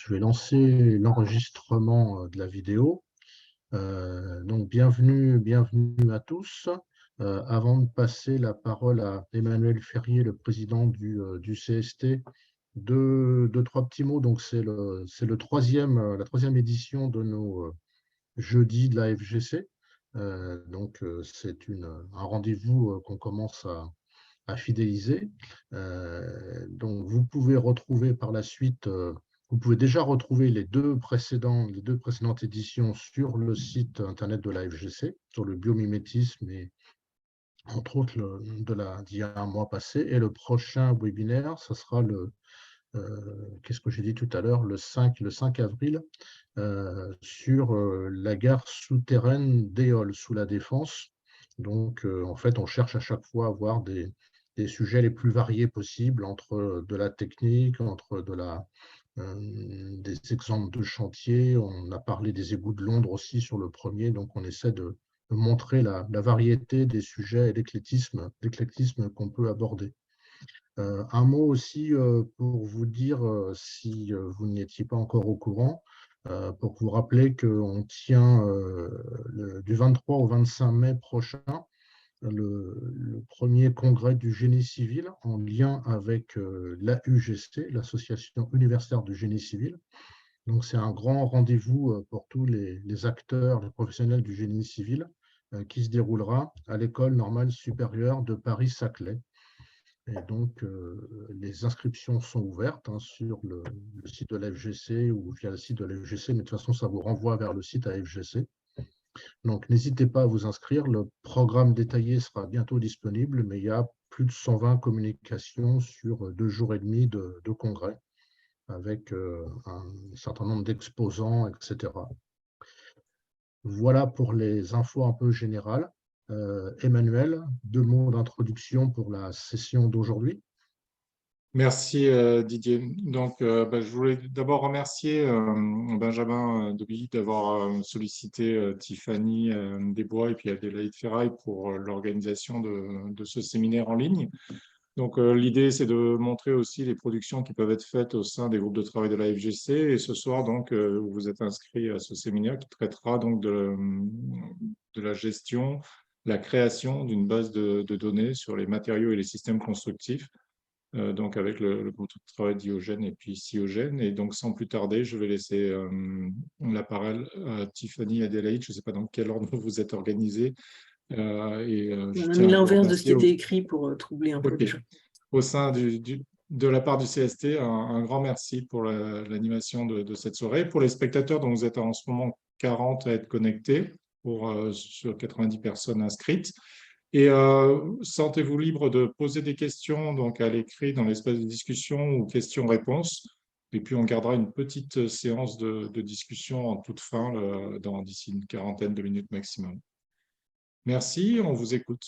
Je vais lancer l'enregistrement de la vidéo. Donc, bienvenue à tous. Avant de passer la parole à Emmanuel Ferrier, le président du CST, trois petits mots. Donc, c'est la troisième édition de nos jeudis de la FGC. C'est un rendez-vous qu'on commence à fidéliser. Donc, vous pouvez retrouver par la suite, vous pouvez déjà retrouver les deux précédentes éditions sur le site internet de la FGC, sur le biomimétisme et entre autres d'il y a un mois passé. Et le prochain webinaire, ce sera qu'est-ce que j'ai dit tout à l'heure, le 5 avril, sur la gare souterraine d'Éole, sous la Défense. Donc, en fait, on cherche à chaque fois à avoir des sujets les plus variés possibles, entre de la technique, des exemples de chantier. On a parlé des égouts de Londres aussi sur le premier, donc on essaie de montrer la variété des sujets et l'éclectisme qu'on peut aborder. Un mot aussi pour vous dire, si vous n'étiez pas encore au courant, pour vous rappeler qu'on tient du 23 au 25 mai prochain le premier congrès du génie civil en lien avec l'AUGC, l'Association universitaire du génie civil. Donc, c'est un grand rendez-vous pour tous les acteurs, les professionnels du génie civil qui se déroulera à l'École normale supérieure de Paris-Saclay. Et donc, les inscriptions sont ouvertes sur le site de l'AFGC ou via le site de l'AFGC, mais de toute façon, ça vous renvoie vers le site AFGC. Donc, n'hésitez pas à vous inscrire. Le programme détaillé sera bientôt disponible, mais il y a plus de 120 communications sur 2 jours et demi de congrès, avec un certain nombre d'exposants, etc. Voilà pour les infos un peu générales. Emmanuel, 2 mots d'introduction pour la session d'aujourd'hui. Merci Didier. Donc, je voulais d'abord remercier Benjamin Debilly d'avoir sollicité Tiffany Desbois et puis Adélaïde Ferraille pour l'organisation de ce séminaire en ligne. Donc, l'idée, c'est de montrer aussi les productions qui peuvent être faites au sein des groupes de travail de la FGC. Et ce soir, donc, vous êtes inscrit à ce séminaire qui traitera donc de la gestion, la création d'une base de données sur les matériaux et les systèmes constructifs. Donc avec le groupe de travail d'Iogène et puis Cyogène. Et donc, sans plus tarder, je vais laisser la parole à Tiffany et Adélaïde. Je ne sais pas dans quel ordre vous êtes organisés. On a mis l'inverse de ce qui était écrit pour troubler un peu les gens. Au sein de la part du CST, un grand merci pour l'animation de cette soirée. Pour les spectateurs dont vous êtes en ce moment 40 à être connectés, sur 90 personnes inscrites. Et sentez-vous libre de poser des questions donc à l'écrit dans l'espace de discussion ou questions-réponses. Et puis, on gardera une petite séance de discussion en toute fin d'ici une quarantaine de minutes maximum. Merci, on vous écoute.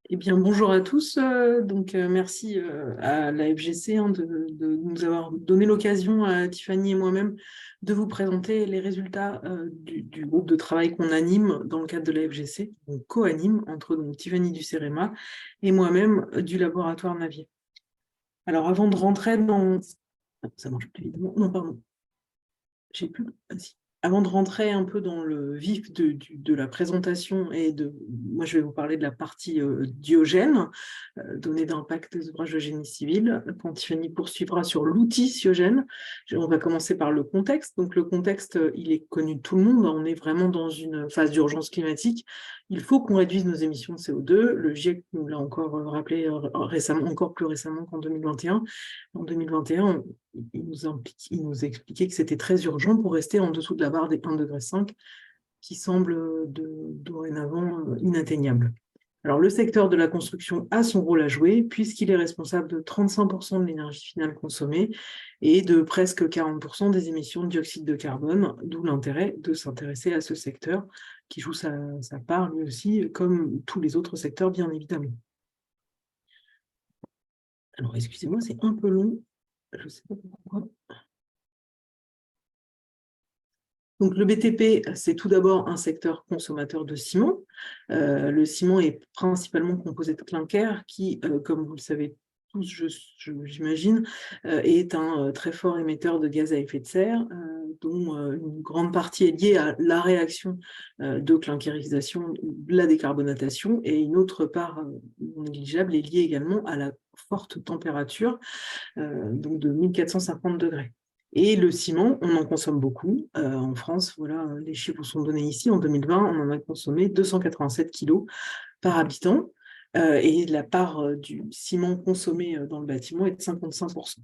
Eh bien, bonjour à tous. Merci à la FGC de nous avoir donné l'occasion, à Tiffany et moi-même, de vous présenter les résultats du groupe de travail qu'on anime dans le cadre de la FGC, on co-anime entre Tiffany du CEREMA et moi-même du laboratoire Navier. Alors, avant de rentrer dans... Ça marche plus évidemment. Non, pardon. J'ai plus... Vas-y. Avant de rentrer un peu dans le vif de la présentation moi je vais vous parler de la partie Diogène, données d'impact des ouvrages de génie civil. Quand Tiffany poursuivra sur l'outil Cyogène, on va commencer par le contexte. Donc le contexte, il est connu de tout le monde. On est vraiment dans une phase d'urgence climatique. Il faut qu'on réduise nos émissions de CO2. Le GIEC nous l'a encore rappelé récemment, encore plus récemment qu'en 2021. En 2021, il nous expliquait que c'était très urgent pour rester en dessous de la barre des 1,5 degré qui semble dorénavant inatteignable. Alors, le secteur de la construction a son rôle à jouer puisqu'il est responsable de 35% de l'énergie finale consommée et de presque 40% des émissions de dioxyde de carbone, d'où l'intérêt de s'intéresser à ce secteur qui joue sa part lui aussi, comme tous les autres secteurs, bien évidemment. Alors, excusez-moi, c'est un peu long. Je ne sais pas pourquoi. Donc, le BTP, c'est tout d'abord un secteur consommateur de ciment. Le ciment est principalement composé de clinker qui, comme vous le savez tous, j'imagine, est un très fort émetteur de gaz à effet de serre, dont une grande partie est liée à la réaction de clincérisation, de la décarbonatation, et une autre part non négligeable est liée également à la forte température, donc de 1450 degrés. Et le ciment, on en consomme beaucoup. En France, voilà, les chiffres sont donnés ici. En 2020, on en a consommé 287 kg par habitant. Et la part du ciment consommé dans le bâtiment est de 55%.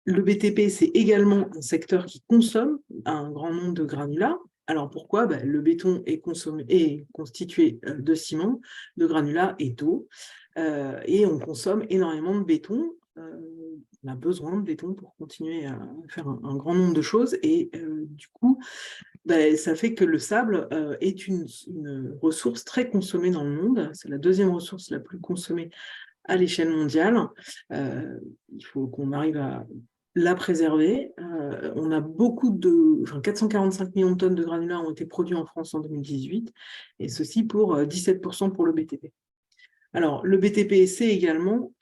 Le BTP, c'est également un secteur qui consomme un grand nombre de granulats. Alors pourquoi ? Le béton est constitué de ciment, de granulats et d'eau. Et on consomme énormément de béton. On a besoin de béton pour continuer à faire un grand nombre de choses. Et du coup, ça fait que le sable est une ressource très consommée dans le monde. C'est la deuxième ressource la plus consommée à l'échelle mondiale. Il faut qu'on arrive à la préserver. On a 445 millions de tonnes de granulats ont été produits en France en 2018, et ceci pour 17% pour le BTP. Alors, le BTP, c'est également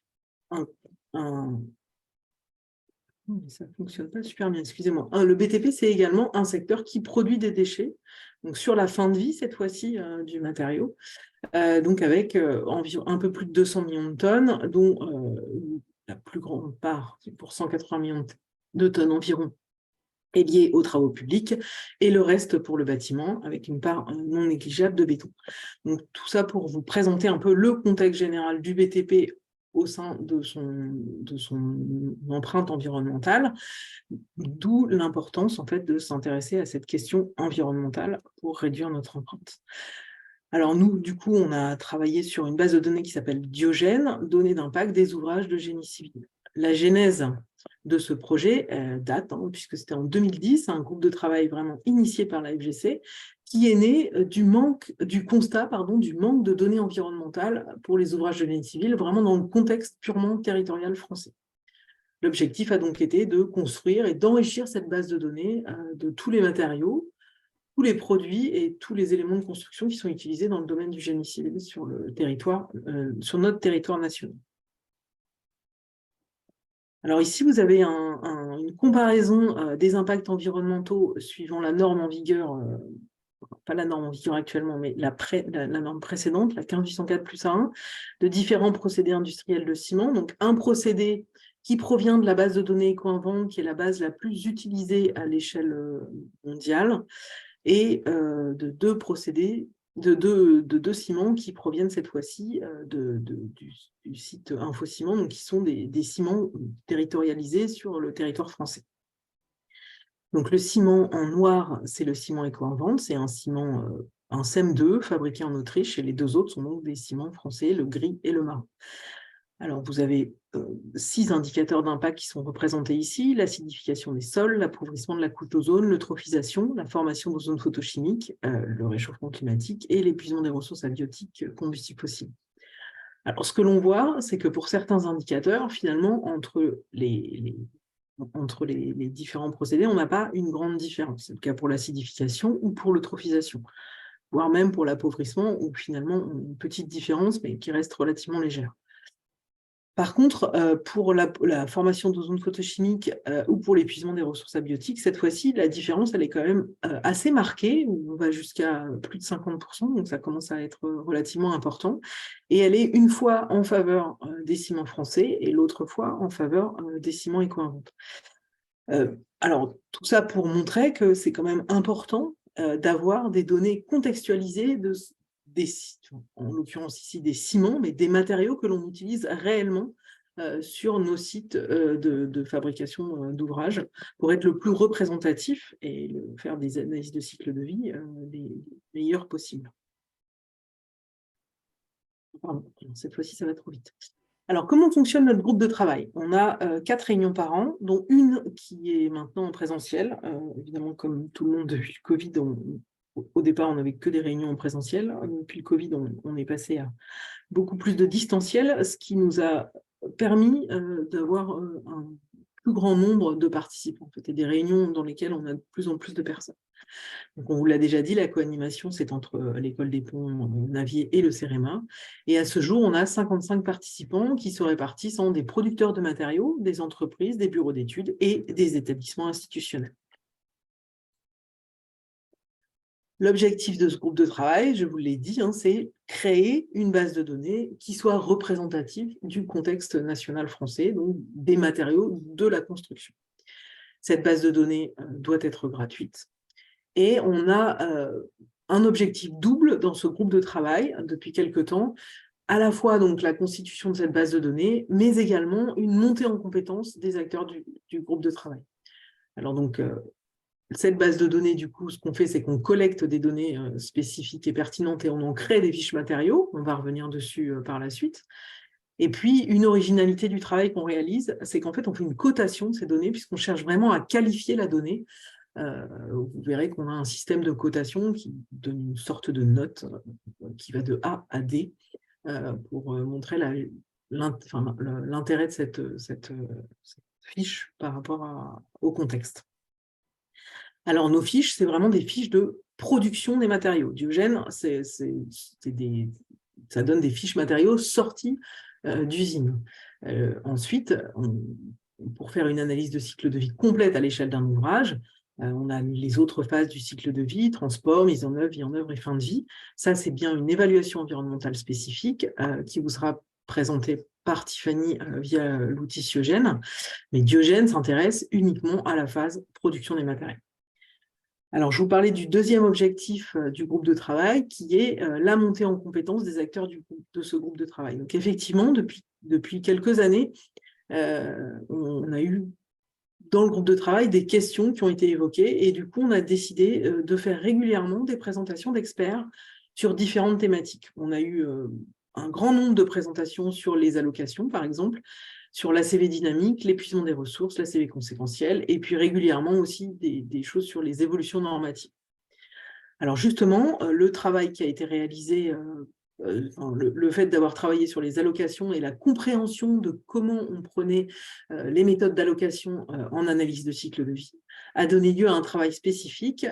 ça ne fonctionne pas super bien, excusez-moi. Le BTP, c'est également un secteur qui produit des déchets, donc sur la fin de vie, cette fois-ci, du matériau, donc avec environ un peu plus de 200 millions de tonnes, dont la plus grande part, pour 180 millions de tonnes environ, est liée aux travaux publics, et le reste pour le bâtiment, avec une part non négligeable de béton. Donc tout ça pour vous présenter un peu le contexte général du BTP au sein de son empreinte environnementale, d'où l'importance en fait de s'intéresser à cette question environnementale pour réduire notre empreinte. Alors nous, du coup, on a travaillé sur une base de données qui s'appelle Diogène, données d'impact des ouvrages de génie civil. La genèse de ce projet date, puisque c'était en 2010, un groupe de travail vraiment initié par la FGC, qui est né du constat du manque de données environnementales pour les ouvrages de génie civil, vraiment dans le contexte purement territorial français. L'objectif a donc été de construire et d'enrichir cette base de données de tous les matériaux, tous les produits et tous les éléments de construction qui sont utilisés dans le domaine du génie civil sur notre territoire national. Alors ici, vous avez une comparaison des impacts environnementaux suivant la norme en vigueur, pas la norme en vigueur actuellement, mais la norme précédente, la 15804+1, de différents procédés industriels de ciment. Donc un procédé qui provient de la base de données Ecoinvent, qui est la base la plus utilisée à l'échelle mondiale, et de deux procédés, de deux ciments qui proviennent cette fois-ci du site Infociment, donc qui sont des ciments territorialisés sur le territoire français. Donc le ciment en noir, c'est le ciment Ecoinvent, c'est un ciment, un CEM2 fabriqué en Autriche, et les deux autres sont donc des ciments français, le gris et le marron. Alors, vous avez 6 indicateurs d'impact qui sont représentés ici: l'acidification des sols, l'appauvrissement de la couche d'ozone, l'eutrophisation, la formation d'ozone photochimique, le réchauffement climatique et l'épuisement des ressources abiotiques combustibles fossiles. Alors, ce que l'on voit, c'est que pour certains indicateurs, finalement, entre les différents procédés, on n'a pas une grande différence. C'est le cas pour l'acidification ou pour l'eutrophisation, voire même pour l'appauvrissement, où finalement, on a une petite différence, mais qui reste relativement légère. Par contre, pour la formation d'ozone photochimique ou pour l'épuisement des ressources abiotiques, cette fois-ci, la différence, elle est quand même assez marquée. On va jusqu'à plus de 50%, donc ça commence à être relativement important. Et elle est une fois en faveur des ciments français et l'autre fois en faveur des ciments Ecoinvent. Alors, tout ça pour montrer que c'est quand même important d'avoir des données contextualisées en l'occurrence ici des ciments, mais des matériaux que l'on utilise réellement sur nos sites de fabrication d'ouvrages pour être le plus représentatif et faire des analyses de cycle de vie les meilleures possibles. Pardon, cette fois-ci, ça va trop vite. Alors, comment fonctionne notre groupe de travail? On a 4 réunions par an, dont une qui est maintenant en présentiel. Évidemment, comme tout le monde depuis le Covid, au départ, on n'avait que des réunions en présentiel. Depuis le Covid, on est passé à beaucoup plus de distanciel, ce qui nous a permis d'avoir un plus grand nombre de participants, et des réunions dans lesquelles on a de plus en plus de personnes. Donc, on vous l'a déjà dit, la co-animation, c'est entre l'École des Ponts Navier et le CEREMA. Et à ce jour, on a 55 participants qui se répartissent en des producteurs de matériaux, des entreprises, des bureaux d'études et des établissements institutionnels. L'objectif de ce groupe de travail, je vous l'ai dit, c'est créer une base de données qui soit représentative du contexte national français, donc des matériaux de la construction. Cette base de données doit être gratuite. Et on a un objectif double dans ce groupe de travail depuis quelque temps, à la fois donc la constitution de cette base de données, mais également une montée en compétence des acteurs du groupe de travail. Alors donc, cette base de données, du coup, ce qu'on fait, c'est qu'on collecte des données spécifiques et pertinentes et on en crée des fiches matériaux. On va revenir dessus par la suite. Et puis, une originalité du travail qu'on réalise, c'est qu'en fait, on fait une cotation de ces données puisqu'on cherche vraiment à qualifier la donnée. Vous verrez qu'on a un système de cotation qui donne une sorte de note qui va de A à D pour montrer l'intérêt de cette fiche par rapport au contexte. Alors, nos fiches, c'est vraiment des fiches de production des matériaux. Diogène, ça donne des fiches matériaux sorties d'usine. Ensuite, pour faire une analyse de cycle de vie complète à l'échelle d'un ouvrage, on a les autres phases du cycle de vie, transport, mise en œuvre et fin de vie. Ça, c'est bien une évaluation environnementale spécifique qui vous sera présentée par Tiffany via l'outil Diogène. Mais Diogène s'intéresse uniquement à la phase production des matériaux. Alors, je vous parlais du deuxième objectif du groupe de travail, qui est la montée en compétence des acteurs de ce groupe de travail. Donc, effectivement, depuis quelques années, on a eu dans le groupe de travail des questions qui ont été évoquées, et du coup, on a décidé de faire régulièrement des présentations d'experts sur différentes thématiques. On a eu un grand nombre de présentations sur les allocations, par exemple, sur l'ACV dynamique, l'épuisement des ressources, l'ACV conséquentielle, et puis régulièrement aussi des choses sur les évolutions normatives. Alors justement, le travail qui a été réalisé, le fait d'avoir travaillé sur les allocations et la compréhension de comment on prenait les méthodes d'allocation en analyse de cycle de vie, a donné lieu à un travail spécifique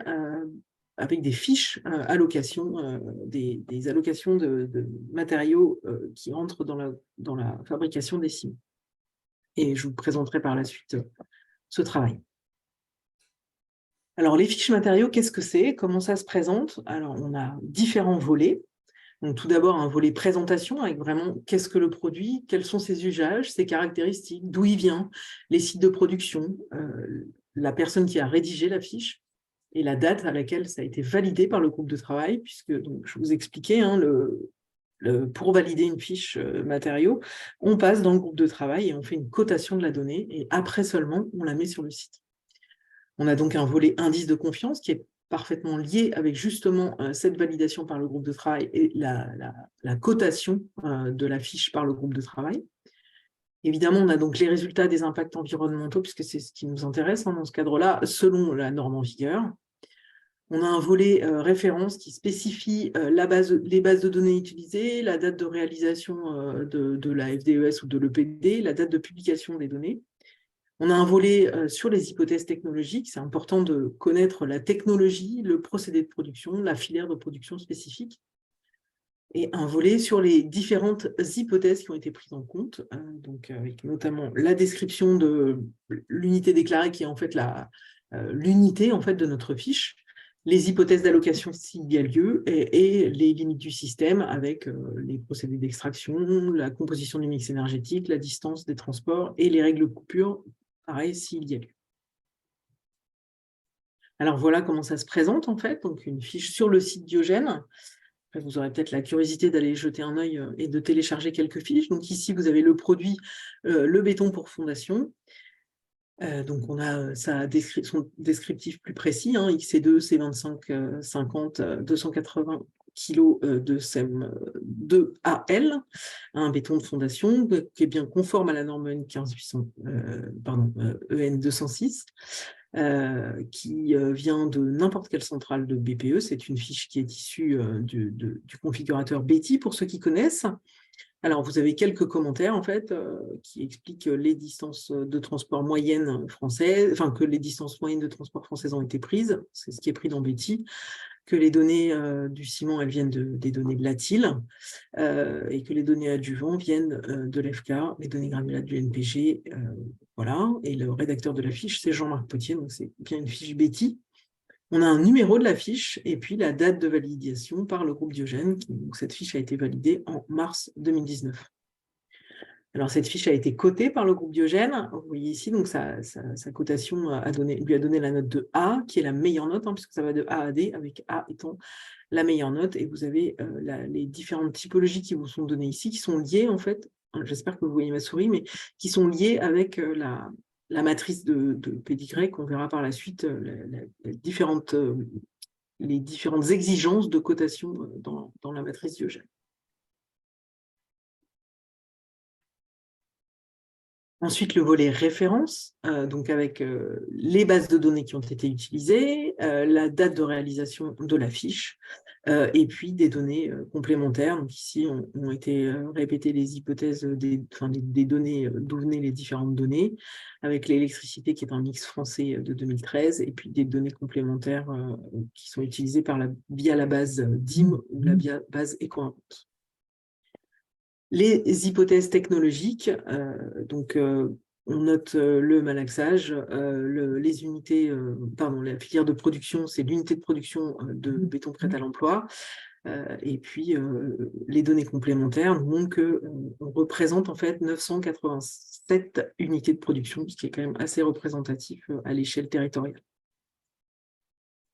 avec des fiches allocations, des allocations de matériaux qui entrent dans la fabrication des ciments. Et je vous présenterai par la suite ce travail. Alors, les fiches matériaux, qu'est-ce que c'est? Comment ça se présente? Alors, on a différents volets. Donc, tout d'abord, un volet présentation avec vraiment qu'est-ce que le produit, quels sont ses usages, ses caractéristiques, d'où il vient, les sites de production, la personne qui a rédigé la fiche et la date à laquelle ça a été validé par le groupe de travail, puisque donc, je vous expliquais, pour valider une fiche matériaux, on passe dans le groupe de travail et on fait une cotation de la donnée et après seulement, on la met sur le site. On a donc un volet indice de confiance qui est parfaitement lié avec justement cette validation par le groupe de travail et la cotation de la fiche par le groupe de travail. Évidemment, on a donc les résultats des impacts environnementaux, puisque c'est ce qui nous intéresse dans ce cadre-là, selon la norme en vigueur. On a un volet référence qui spécifie les bases de données utilisées, la date de réalisation de la FDES ou de l'EPD, la date de publication des données. On a un volet sur les hypothèses technologiques. C'est important de connaître la technologie, le procédé de production, la filière de production spécifique. Et un volet sur les différentes hypothèses qui ont été prises en compte, donc avec notamment la description de l'unité déclarée qui est en fait l'unité en fait, de notre fiche, les hypothèses d'allocation s'il y a lieu et les limites du système avec les procédés d'extraction, la composition du mix énergétique, la distance des transports et les règles de coupure, pareil, s'il y a lieu. Alors voilà comment ça se présente en fait, donc une fiche sur le site Diogène. Après, vous aurez peut-être la curiosité d'aller jeter un œil et de télécharger quelques fiches. Donc ici, vous avez le produit, le béton pour fondation. Donc, on a son descriptif plus précis, XC2, C25, 50, 280 kg de SEM2 AL, un béton de fondation qui est bien conforme à la norme EN206, qui vient de n'importe quelle centrale de BPE. C'est une fiche qui est issue du configurateur Betty, pour ceux qui connaissent. Alors, vous avez quelques commentaires, en fait, qui expliquent les distances de transport moyennes françaises, enfin, que les distances moyennes de transport françaises ont été prises, c'est ce qui est pris dans Betty, que les données du ciment, elles viennent des données de l'ATIL, et que les données adjuvants viennent de l'EFK, les données granulaires du NPG, voilà. Et le rédacteur de la fiche, c'est Jean-Marc Potier, donc c'est bien une fiche Betty. On a un numéro de la fiche et puis la date de validation par le groupe Diogène. Donc cette fiche a été validée en mars 2019. Alors cette fiche a été cotée par le groupe Diogène. Vous voyez ici, donc sa cotation lui a donné la note de A, qui est la meilleure note, puisque ça va de A à D, avec A étant la meilleure note. Et vous avez les différentes typologies qui vous sont données ici, qui sont liées en fait, j'espère que vous voyez ma souris, mais qui sont liées avec la matrice de PY, qu'on verra par la suite, les différentes exigences de cotation dans la matrice Diogène. Ensuite, le volet référence, donc avec les bases de données qui ont été utilisées, la date de réalisation de la fiche, et puis des données complémentaires. Donc ici, ont été répétées les hypothèses des données, d'où venaient les différentes données, avec l'électricité qui est un mix français de 2013, et puis des données complémentaires qui sont utilisées via la base DIM ou la base EcoInvent. Les hypothèses technologiques, donc on note le malaxage, les unités, la filière de production, c'est l'unité de production de béton prêt à l'emploi, et puis les données complémentaires nous montrent qu'on représente en fait 987 unités de production, ce qui est quand même assez représentatif à l'échelle territoriale.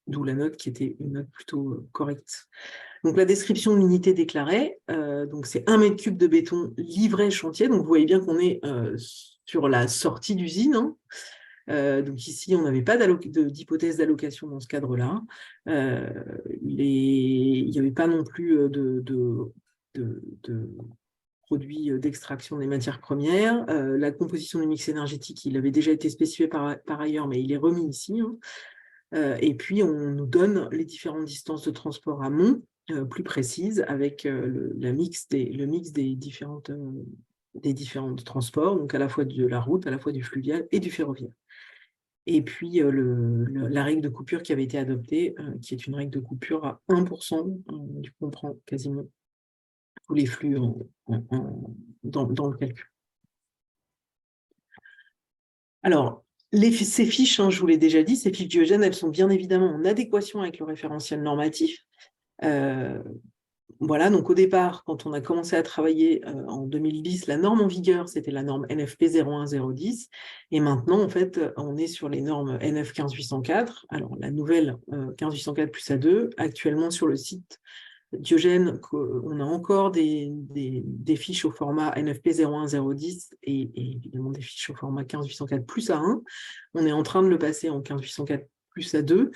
D'où la note qui était une note plutôt correcte. Donc la description de l'unité déclarée, donc c'est 1 mètre cube de béton livré chantier. Donc vous voyez bien qu'on est sur la sortie d'usine. Donc ici, on n'avait pas d'hypothèse d'allocation dans ce cadre-là. Il n'y avait pas non plus de produits d'extraction des matières premières. La composition du mix énergétique, il avait déjà été spécifié par ailleurs, mais il est remis ici. Et puis, on nous donne les différentes distances de transport amont, plus précises, avec le mix des différents transports, donc à la fois de la route, à la fois du fluvial et du ferroviaire. Et puis, la règle de coupure qui avait été adoptée, qui est une règle de coupure à 1%, qui comprend quasiment tous les flux dans le calcul. Alors, ces fiches, je vous l'ai déjà dit, ces fiches Diogène, elles sont bien évidemment en adéquation avec le référentiel normatif. Voilà, donc au départ, quand on a commencé à travailler en 2010, la norme en vigueur, c'était la norme NFP 01010. Et maintenant, en fait, on est sur les normes NF 15804. Alors, la nouvelle 15804 plus A2, actuellement sur le site Diogène, on a encore des fiches au format NFP 01010 et évidemment des fiches au format 15804 plus A1. On est en train de le passer en 15804 plus A2,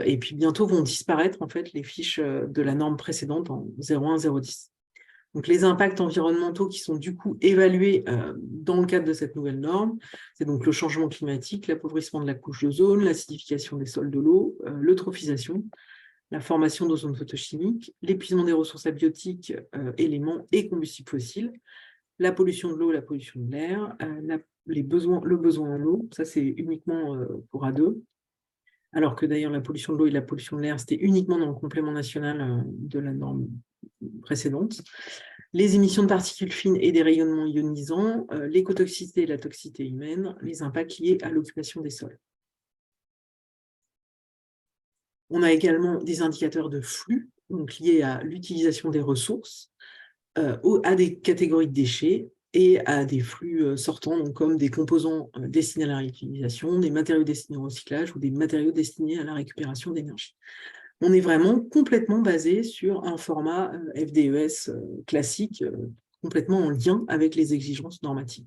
et puis bientôt vont disparaître en fait les fiches de la norme précédente en 01010. Donc les impacts environnementaux qui sont du coup évalués dans le cadre de cette nouvelle norme, c'est donc le changement climatique, l'appauvrissement de la couche d'ozone, l'acidification des sols de l'eau, l'eutrophisation, la formation d'ozone photochimique, l'épuisement des ressources abiotiques, éléments et combustibles fossiles, la pollution de l'eau, la pollution de l'air, le besoin en eau, ça c'est uniquement pour A2, alors que d'ailleurs la pollution de l'eau et la pollution de l'air, c'était uniquement dans le complément national de la norme précédente. Les émissions de particules fines et des rayonnements ionisants, l'écotoxicité et la toxicité humaine, les impacts liés à l'occupation des sols. On a également des indicateurs de flux, donc liés à l'utilisation des ressources, à des catégories de déchets et à des flux sortants, donc comme des composants destinés à la réutilisation, des matériaux destinés au recyclage ou des matériaux destinés à la récupération d'énergie. On est vraiment complètement basé sur un format FDES classique, complètement en lien avec les exigences normatives.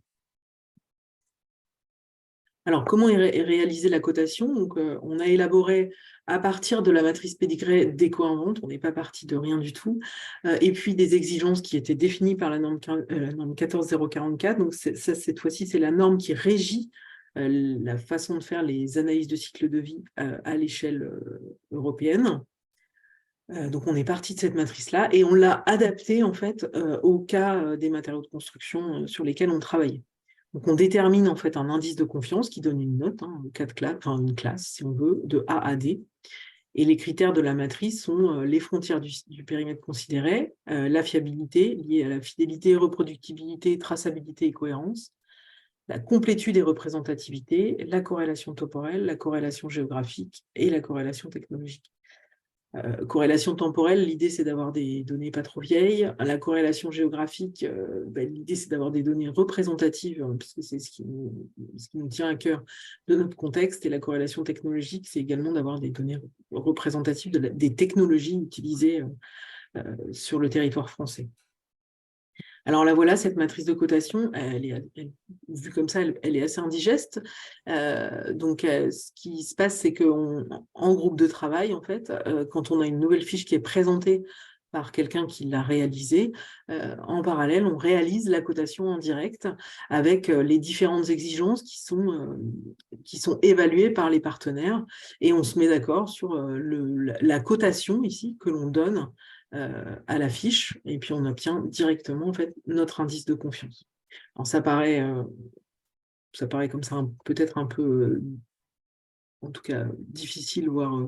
Alors, comment est réalisée la cotation? Donc, on a élaboré à partir de la matrice Pédigré d'EcoInvent, on n'est pas parti de rien du tout, et puis des exigences qui étaient définies par la norme 14044. Donc, cette fois-ci, c'est la norme qui régit la façon de faire les analyses de cycle de vie à l'échelle européenne. Donc, on est parti de cette matrice-là et on l'a adaptée, en fait, au cas des matériaux de construction sur lesquels on travaillait. Donc, on détermine, en fait, un indice de confiance qui donne une note, hein, une classe, si on veut, de A à D. Et les critères de la matrice sont les frontières du périmètre considéré, la fiabilité liée à la fidélité, reproductibilité, traçabilité et cohérence, la complétude et représentativité, la corrélation temporelle, la corrélation géographique et la corrélation technologique. Corrélation temporelle, l'idée c'est d'avoir des données pas trop vieilles. La corrélation géographique, l'idée c'est d'avoir des données représentatives, puisque c'est ce qui nous tient à cœur de notre contexte. Et la corrélation technologique, c'est également d'avoir des données représentatives des technologies utilisées sur le territoire français. Alors là, voilà, cette matrice de cotation, vue comme ça, elle est assez indigeste. Donc, ce qui se passe, c'est qu'en groupe de travail, en fait, quand on a une nouvelle fiche qui est présentée par quelqu'un qui l'a réalisée, en parallèle, on réalise la cotation en direct avec les différentes exigences qui sont évaluées par les partenaires, et on se met d'accord sur la cotation ici que l'on donne à la fiche, et puis on obtient directement en fait notre indice de confiance. Alors ça paraît comme ça peut-être un peu, en tout cas difficile, voire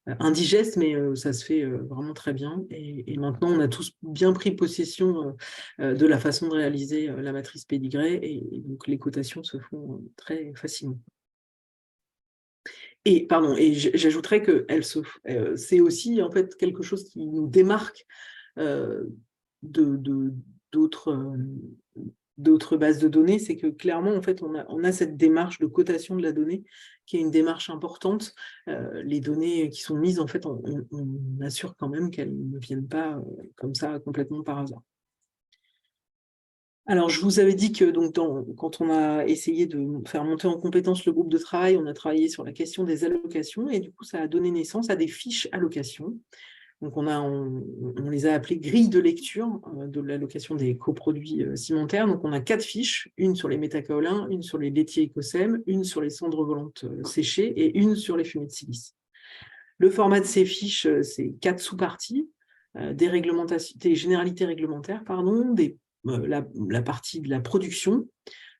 indigeste, mais ça se fait vraiment très bien. Et maintenant, on a tous bien pris possession de la façon de réaliser la matrice Pédigré, et donc les cotations se font très facilement. Et j'ajouterais que c'est aussi en fait quelque chose qui nous démarque d'autres bases de données, c'est que clairement en fait on a cette démarche de cotation de la donnée qui est une démarche importante. Les données qui sont mises, en fait, on assure quand même qu'elles ne viennent pas comme ça complètement par hasard. Alors, je vous avais dit que quand on a essayé de faire monter en compétence le groupe de travail, on a travaillé sur la question des allocations, et du coup, ça a donné naissance à des fiches allocations. Donc, on les a appelées grilles de lecture de l'allocation des coproduits cimentaires. Donc, on a 4 fiches, une sur les métakaolins, une sur les laitiers écosèmes, une sur les cendres volantes séchées et une sur les fumées de silice. Le format de ces fiches, c'est 4 sous-parties, des généralités réglementaires, la partie de la production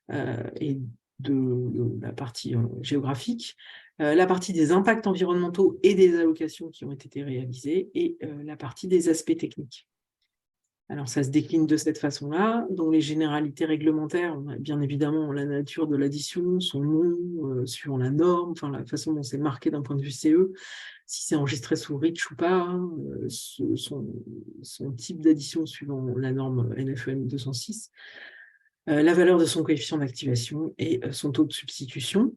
et de la partie géographique, la partie des impacts environnementaux et des allocations qui ont été réalisées, et la partie des aspects techniques. Alors, ça se décline de cette façon-là. Dans les généralités réglementaires, on a bien évidemment la nature de l'addition, son nom, suivant la norme, enfin la façon dont c'est marqué d'un point de vue CE, si c'est enregistré sous REACH ou pas, son type d'addition suivant la norme NFEM 206, la valeur de son coefficient d'activation et son taux de substitution.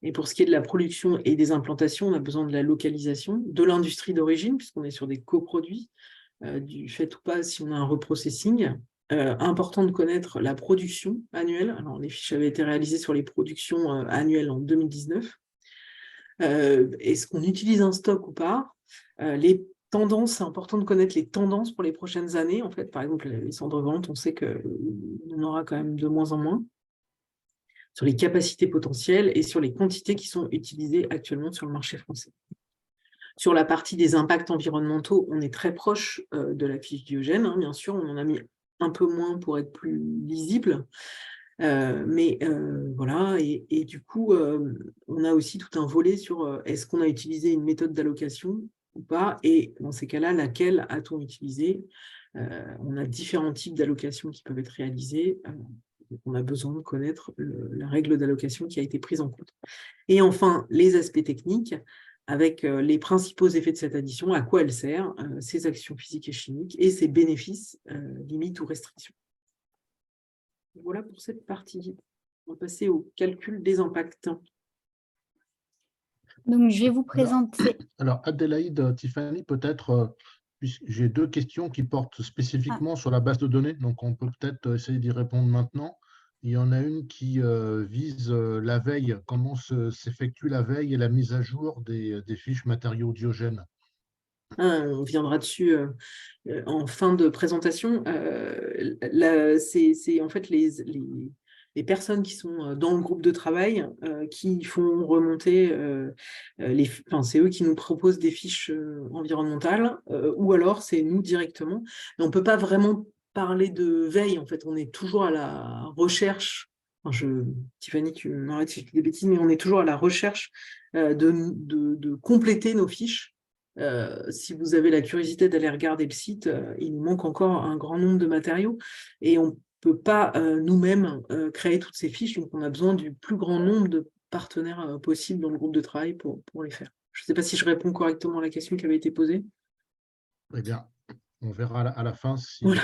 Et pour ce qui est de la production et des implantations, on a besoin de la localisation, de l'industrie d'origine, puisqu'on est sur des coproduits, du fait ou pas si on a un reprocessing. Important de connaître la production annuelle. Alors, les fiches avaient été réalisées sur les productions annuelles en 2019. Est-ce qu'on utilise un stock ou pas? Les tendances, c'est important de connaître les tendances pour les prochaines années. En fait, par exemple, les cendres volantes, on sait qu'on en aura quand même de moins en moins. Sur les capacités potentielles et sur les quantités qui sont utilisées actuellement sur le marché français. Sur la partie des impacts environnementaux, on est très proche de la fiche Diogène, hein, bien sûr, on en a mis un peu moins pour être plus lisible. Mais voilà, et du coup, on a aussi tout un volet sur est-ce qu'on a utilisé une méthode d'allocation ou pas, et dans ces cas-là, laquelle a-t-on utilisé? On a différents types d'allocations qui peuvent être réalisées. On a besoin de connaître la règle d'allocation qui a été prise en compte. Et enfin, les aspects techniques, avec les principaux effets de cette addition, à quoi elle sert, ses actions physiques et chimiques, et ses bénéfices, limites ou restrictions. Voilà pour cette partie. On va passer au calcul des impacts. Donc, je vais vous présenter. Alors, Adélaïde, Tiffany, peut-être, j'ai 2 questions qui portent spécifiquement sur la base de données, donc on peut peut-être essayer d'y répondre maintenant. Il y en a une qui vise la veille, comment s'effectue la veille et la mise à jour des fiches matériaux Diogène. On viendra dessus en fin de présentation. C'est en fait les personnes qui sont dans le groupe de travail qui font remonter c'est eux qui nous proposent des fiches environnementales, ou alors c'est nous directement. Mais on ne peut pas vraiment parler de veille, en fait, on est toujours à la recherche. Tiffany, tu m'arrêtes si je dis des bêtises, mais on est toujours à la recherche de compléter nos fiches. Si vous avez la curiosité d'aller regarder le site, il nous manque encore un grand nombre de matériaux et on ne peut pas nous-mêmes créer toutes ces fiches, donc on a besoin du plus grand nombre de partenaires possible dans le groupe de travail pour les faire. Je ne sais pas si je réponds correctement à la question qui avait été posée. Eh bien, on verra à la fin si Voilà.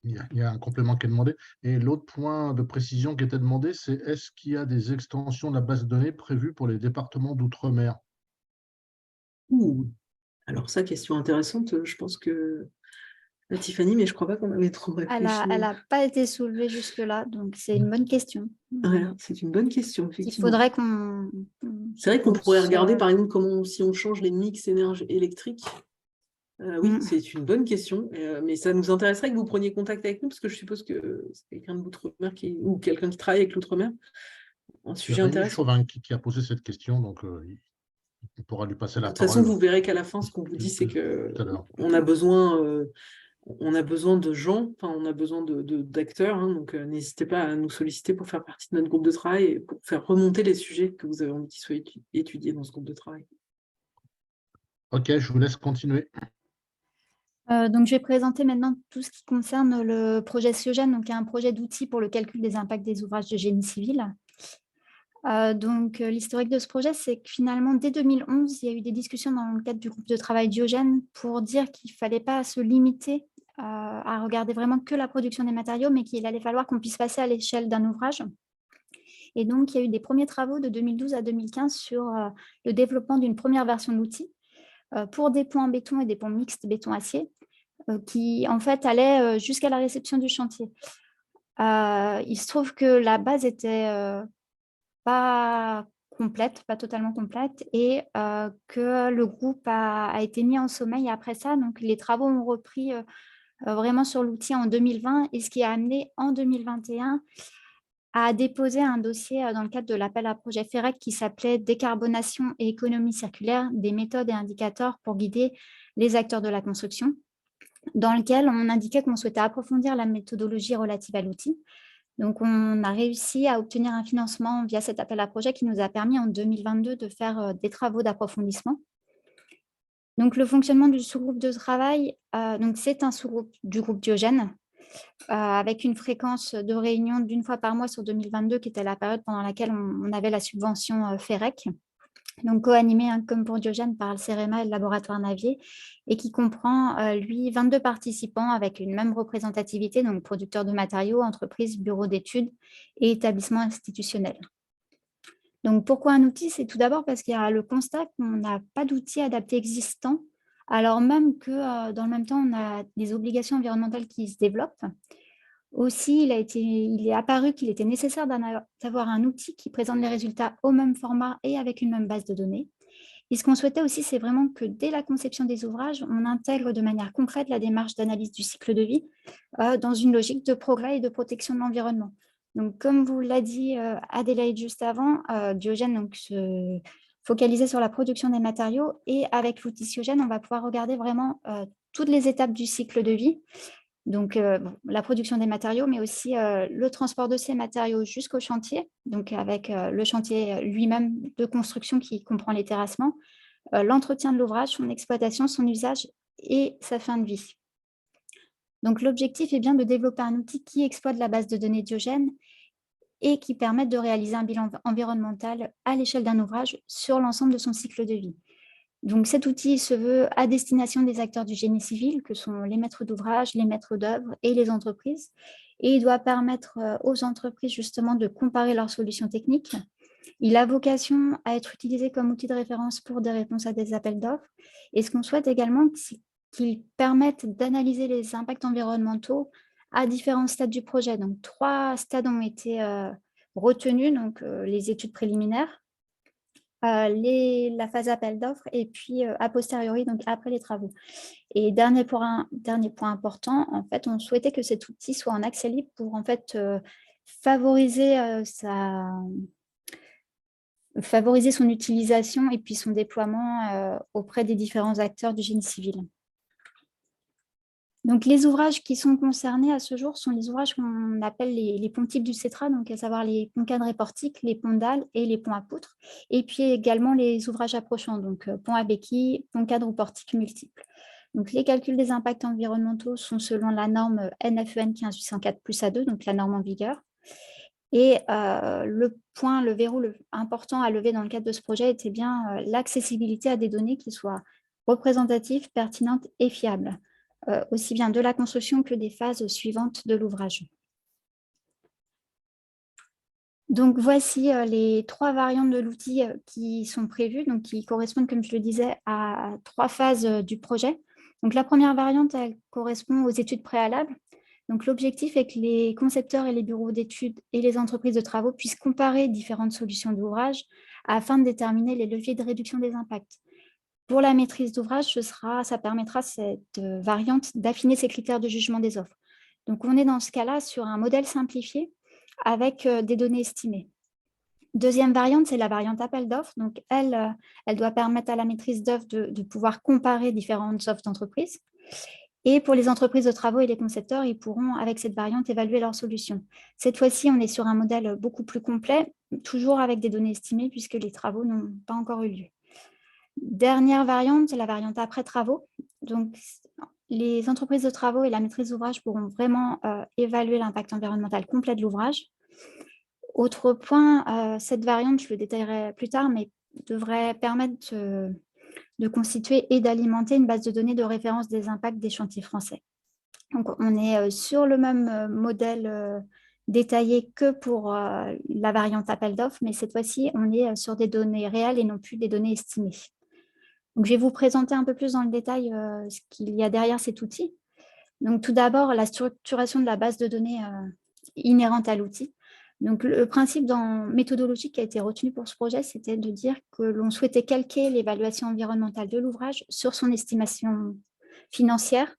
il y a un complément qui est demandé. Et l'autre point de précision qui était demandé, c'est est-ce qu'il y a des extensions de la base de données prévues pour les départements d'outre-mer? Alors ça, question intéressante. Je pense que Tiffany, mais je ne crois pas qu'on avait trop réfléchi. Elle n'a pas été soulevée jusque-là, donc c'est une bonne question. Ouais, c'est une bonne question, Il effectivement. faudrait qu'on... C'est vrai qu'on pourrait regarder, par exemple, si on change les mix électriques. Oui, c'est une bonne question, mais ça nous intéresserait que vous preniez contact avec nous, parce que je suppose que c'est quelqu'un de l'outre-mer ou quelqu'un qui travaille avec l'outre-mer. Un sujet Rémi intéressant. Chauvin qui a posé cette question, donc il pourra lui passer la De toute parole. façon, vous verrez qu'à la fin, ce qu'on vous dit, c'est qu'on a besoin de gens, on a besoin d'acteurs, donc n'hésitez pas à nous solliciter pour faire partie de notre groupe de travail et pour faire remonter les sujets que vous avez envie qu'ils soient étudiés dans ce groupe de travail. Ok, je vous laisse continuer. Donc, je vais présenter maintenant tout ce qui concerne le projet SIOGEN, donc un projet d'outils pour le calcul des impacts des ouvrages de génie civil. Donc, l'historique de ce projet, c'est que finalement, dès 2011, il y a eu des discussions dans le cadre du groupe de travail Diogène pour dire qu'il ne fallait pas se limiter à regarder vraiment que la production des matériaux, mais qu'il allait falloir qu'on puisse passer à l'échelle d'un ouvrage. Et donc, il y a eu des premiers travaux de 2012 à 2015 sur le développement d'une première version de l'outil pour des ponts en béton et des ponts mixtes béton-acier qui, en fait, allaient jusqu'à la réception du chantier. Il se trouve que la base était pas complète, pas totalement complète, et que le groupe a été mis en sommeil après ça. Donc, les travaux ont repris vraiment sur l'outil en 2020, et ce qui a amené en 2021 à déposer un dossier dans le cadre de l'appel à projet FEREC qui s'appelait « Décarbonation et économie circulaire, des méthodes et indicateurs pour guider les acteurs de la construction », dans lequel on indiquait qu'on souhaitait approfondir la méthodologie relative à l'outil. Donc, on a réussi à obtenir un financement via cet appel à projet qui nous a permis en 2022 de faire des travaux d'approfondissement. Donc, le fonctionnement du sous-groupe de travail, c'est un sous-groupe du groupe Diogène, avec une fréquence de réunion d'une fois par mois sur 2022, qui était la période pendant laquelle on avait la subvention FEREC, donc co-animé comme pour Diogène par le CEREMA et le laboratoire Navier, et qui comprend, lui, 22 participants avec une même représentativité, donc producteurs de matériaux, entreprises, bureaux d'études et établissements institutionnels. Donc, pourquoi un outil? C'est tout d'abord parce qu'il y a le constat qu'on n'a pas d'outils adaptés existants, alors même que dans le même temps, on a des obligations environnementales qui se développent. Aussi, il est apparu qu'il était nécessaire d'avoir un outil qui présente les résultats au même format et avec une même base de données. Et ce qu'on souhaitait aussi, c'est vraiment que dès la conception des ouvrages, on intègre de manière concrète la démarche d'analyse du cycle de vie dans une logique de progrès et de protection de l'environnement. Donc, comme vous l'a dit Adélaïde juste avant, Diogène se focalisait sur la production des matériaux, et avec l'outil Siogène, on va pouvoir regarder vraiment toutes les étapes du cycle de vie. Donc, la production des matériaux, mais aussi le transport de ces matériaux jusqu'au chantier, donc avec le chantier lui-même de construction qui comprend les terrassements, l'entretien de l'ouvrage, son exploitation, son usage et sa fin de vie. Donc, l'objectif est bien de développer un outil qui exploite la base de données Diogène et qui permette de réaliser un bilan environnemental à l'échelle d'un ouvrage sur l'ensemble de son cycle de vie. Donc, cet outil se veut à destination des acteurs du génie civil, que sont les maîtres d'ouvrage, les maîtres d'œuvre et les entreprises. Et il doit permettre aux entreprises justement de comparer leurs solutions techniques. Il a vocation à être utilisé comme outil de référence pour des réponses à des appels d'offres. Et ce qu'on souhaite également, c'est qu'il permette d'analyser les impacts environnementaux à différents stades du projet. Donc, 3 stades ont été retenus, donc les études préliminaires, la phase appel d'offres et puis a posteriori, donc après les travaux. Et dernier point important, en fait, on souhaitait que cet outil soit en accès libre pour en fait favoriser son utilisation et puis son déploiement auprès des différents acteurs du génie civil. Donc, les ouvrages qui sont concernés à ce jour sont les ouvrages qu'on appelle les ponts types du CETRA, donc à savoir les ponts cadres et portiques, les ponts dalles et les ponts à poutres, et puis également les ouvrages approchants, donc ponts à béquilles, ponts cadres ou portiques multiples. Donc, les calculs des impacts environnementaux sont selon la norme NFEN 15804+A2, donc la norme en vigueur. Et le verrou important à lever dans le cadre de ce projet était bien l'accessibilité à des données qui soient représentatives, pertinentes et fiables, aussi bien de la construction que des phases suivantes de l'ouvrage. Donc, voici les 3 variantes de l'outil qui sont prévues, donc qui correspondent, comme je le disais, à 3 phases du projet. Donc, la première variante, elle correspond aux études préalables. Donc, l'objectif est que les concepteurs et les bureaux d'études et les entreprises de travaux puissent comparer différentes solutions d'ouvrage afin de déterminer les leviers de réduction des impacts. Pour la maîtrise d'ouvrage, ça permettra cette variante d'affiner ces critères de jugement des offres. Donc, on est dans ce cas-là sur un modèle simplifié avec des données estimées. Deuxième variante, c'est la variante appel d'offres. Donc, elle doit permettre à la maîtrise d'œuvre de pouvoir comparer différentes offres d'entreprise. Et pour les entreprises de travaux et les concepteurs, ils pourront, avec cette variante, évaluer leurs solutions. Cette fois-ci, on est sur un modèle beaucoup plus complet, toujours avec des données estimées, puisque les travaux n'ont pas encore eu lieu. Dernière variante, c'est la variante après travaux. Donc, les entreprises de travaux et la maîtrise d'ouvrage pourront vraiment évaluer l'impact environnemental complet de l'ouvrage. Autre point, cette variante, je le détaillerai plus tard, mais devrait permettre de constituer et d'alimenter une base de données de référence des impacts des chantiers français. Donc, on est sur le même modèle détaillé que pour la variante appel d'offres, mais cette fois-ci, on est sur des données réelles et non plus des données estimées. Donc, je vais vous présenter un peu plus dans le détail ce qu'il y a derrière cet outil. Donc, tout d'abord, la structuration de la base de données inhérente à l'outil. Donc, le principe méthodologique qui a été retenu pour ce projet, c'était de dire que l'on souhaitait calquer l'évaluation environnementale de l'ouvrage sur son estimation financière